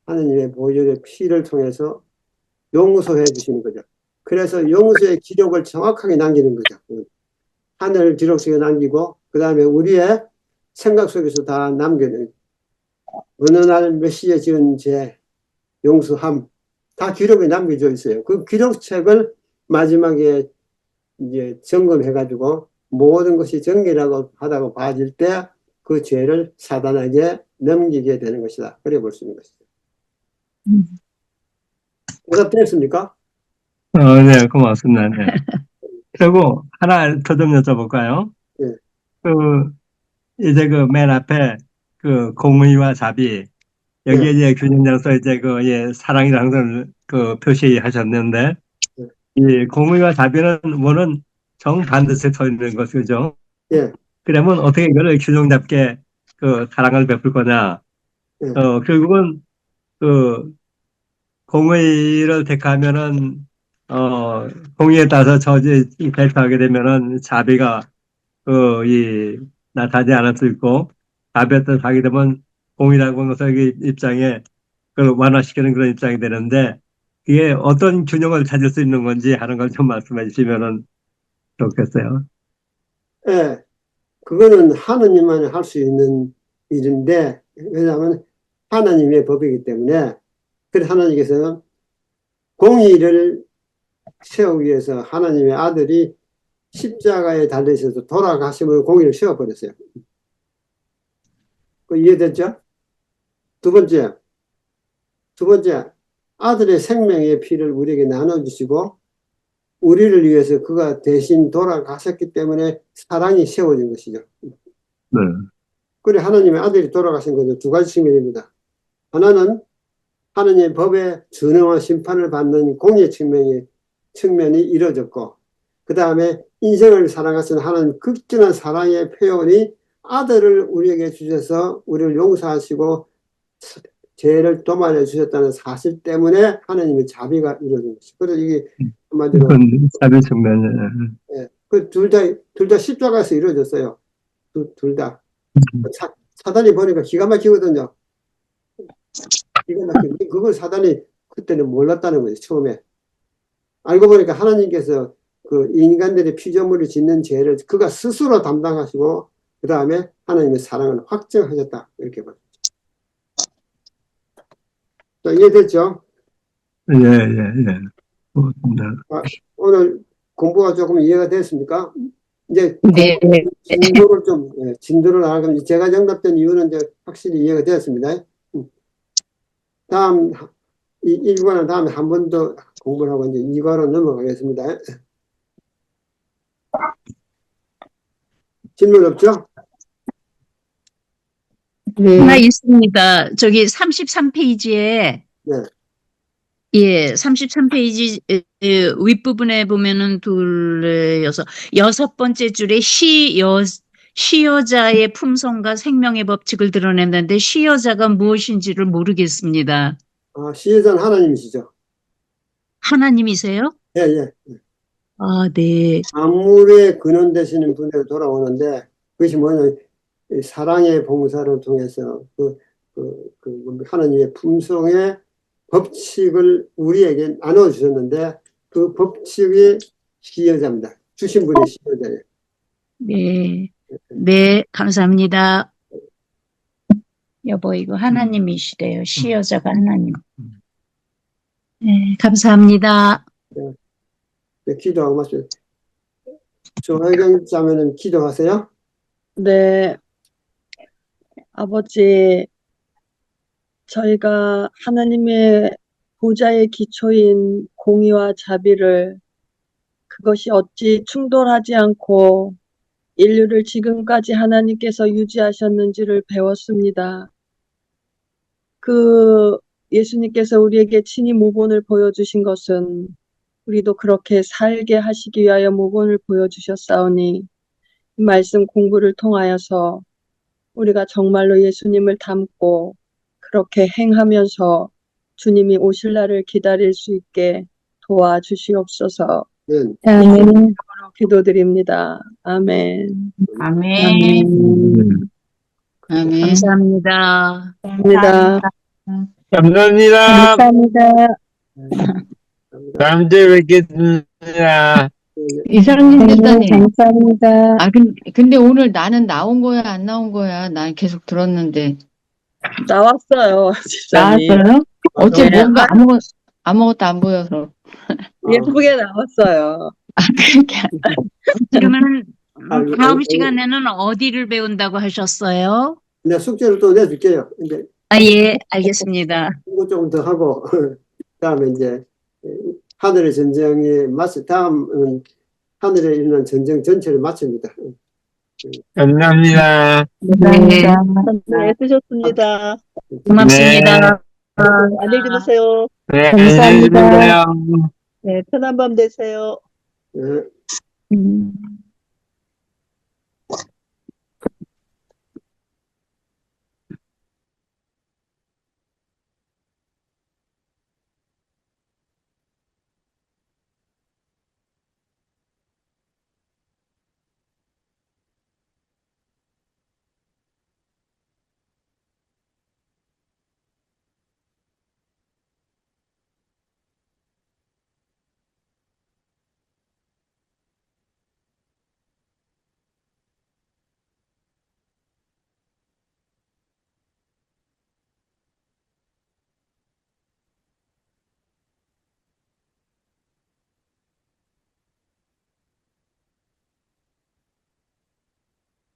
하나님의 보혈의 피를 통해서 용서해 주시는 거죠. 그래서 용서의 기록을 정확하게 남기는 거죠. 하늘 기록 속에 남기고 그 다음에 우리의 생각 속에서 다 남겨놓은 어느 날 몇 시에 지은 죄 용서함 다 기록에 남겨져 있어요. 그 기록책을 마지막에 이제 점검해 가지고 모든 것이 정결하고 하다고 봐질 때 그 죄를 사단에게 넘기게 되는 것이다. 그래 볼 수 있는 것이죠. 대답됐습니까? 네, 고맙습니다. 네. 그리고 하나 더 좀 여쭤볼까요? 네. 이제 맨 앞에 공의와 자비, 여기에 이제 균형장서 이제 사랑이라는 걸 표시하셨는데, 네. 이 공의와 자비는 뭐는 정반드시 서 있는 것이죠. 예. 그러면 어떻게 이거를 균형 잡게 사랑을 베풀 거냐. 결국은 공의를 택하면은 공의에 따라서 대처하게 되면은 자비가 나타나지 않을 수 있고 자비에 따라서 하게 되면 공의라고 하는 것의 입장에 그걸 완화시키는 그런 입장이 되는데 이게 어떤 균형을 찾을 수 있는 건지 하는 걸 좀 말씀해 주시면은 좋겠어요. 예. 그거는 하느님만이 할 수 있는 일인데 왜냐하면 하나님의 법이기 때문에 그래서 하나님께서는 공의를 세우기 위해서 하나님의 아들이 십자가에 달리셔서 돌아가심으로 공의를 세워버렸어요. 이해됐죠? 두 번째, 아들의 생명의 피를 우리에게 나눠주시고, 우리를 위해서 그가 대신 돌아가셨기 때문에 사랑이 세워진 것이죠. 네. 그래, 하나님의 아들이 돌아가신 것은 두 가지 측면입니다. 하나는 하나님의 법에 전능한 심판을 받는 공의 측면이 이루어졌고, 그 다음에 인생을 사랑하시는 하나님 극진한 사랑의 표현이 아들을 우리에게 주셔서 우리를 용서하시고 죄를 도말해 주셨다는 사실 때문에 하나님의 자비가 이루어진 것이죠. 그래서 이게 한마디로 그건 사회 측면에. 예, 그 둘 다 십자가에서 이루어졌어요. 둘 다. 사단이 보니까 기가 막히거든요. 기가 막히고 그걸 사단이 그때는 몰랐다는 거죠. 처음에. 알고 보니까 하나님께서 그 인간들의 피조물을 짓는 죄를 그가 스스로 담당하시고 그 다음에 하나님의 사랑을 확정하셨다. 이렇게 봐요. 자, 이해됐죠? 예, 예, 예. 고맙습니다. 오늘 공부가 조금 이해가 됐습니까? 이제 네. 진도를 좀, 진도를 나가면 제가 정답된 이유는 이제 확실히 이해가 되었습니다. 다음, 이 1과는 다음에 한 번 더 공부를 하고 이제 2과로 넘어가겠습니다. 질문 없죠? 하나 있습니다. 저기 33페이지에 네. 예, 33페이지 윗부분에 보면은 여섯 번째 줄에 시여자의 품성과 생명의 법칙을 드러냈는데 시여자가 무엇인지를 모르겠습니다. 시여자는 하나님이시죠? 하나님이세요? 예, 예. 아, 네. 만물의 근원 되시는 분으로 돌아오는데 그것이 뭐냐면 사랑의 봉사를 통해서 하나님의 품성의 법칙을 우리에게 나눠주셨는데 그 법칙이 시여자입니다. 주신 분이 시여자예요. 네. 네, 감사합니다. 여보, 이거 하나님이시래요. 시여자가 하나님. 네, 감사합니다. 네, 기도하고 마셔요. 조혜경 자매는 기도하세요. 네, 아버지, 저희가 하나님의 보좌의 기초인 공의와 자비를 그것이 어찌 충돌하지 않고 인류를 지금까지 하나님께서 유지하셨는지를 배웠습니다. 그 예수님께서 우리에게 친히 모본을 보여주신 것은 우리도 그렇게 살게 하시기 위하여 모본을 보여주셨사오니 이 말씀 공부를 통하여서 우리가 정말로 예수님을 닮고 그렇게 행하면서 주님이 오실 날을 기다릴 수 있게 도와주시옵소서. 네. 아멘. 기도드립니다. 아멘. 아멘. 아멘. 감사합니다. 감사합니다. 감사합니다. 감사합니다. 다음 주에 뵙겠습니다. 이상민 집사님. 감사합니다. 근데 오늘 나는 나온 거야, 안 나온 거야? 난 계속 들었는데. 나왔어요, 집사님. 나왔어요? 어째 네. 뭔가 아무것도 안 보여서. 예쁘게 나왔어요. 그렇게. 그러면 다음 아이고. 시간에는 어디를 배운다고 하셨어요? 내가 숙제를 또 내줄게요. 이제 아, 예, 알겠습니다. 공부 조금 더 하고 다음에 이제 하늘의 전쟁이 다음은 하늘에 일어난 전쟁 전체를 마칩니다. 감사합니다. 네, 네, 쓰셨습니다. 고맙습니다. 안녕히 주무세요. 네, 감사합니다. 안녕히 계세요. 네, 편한 밤 되세요. 네. 음.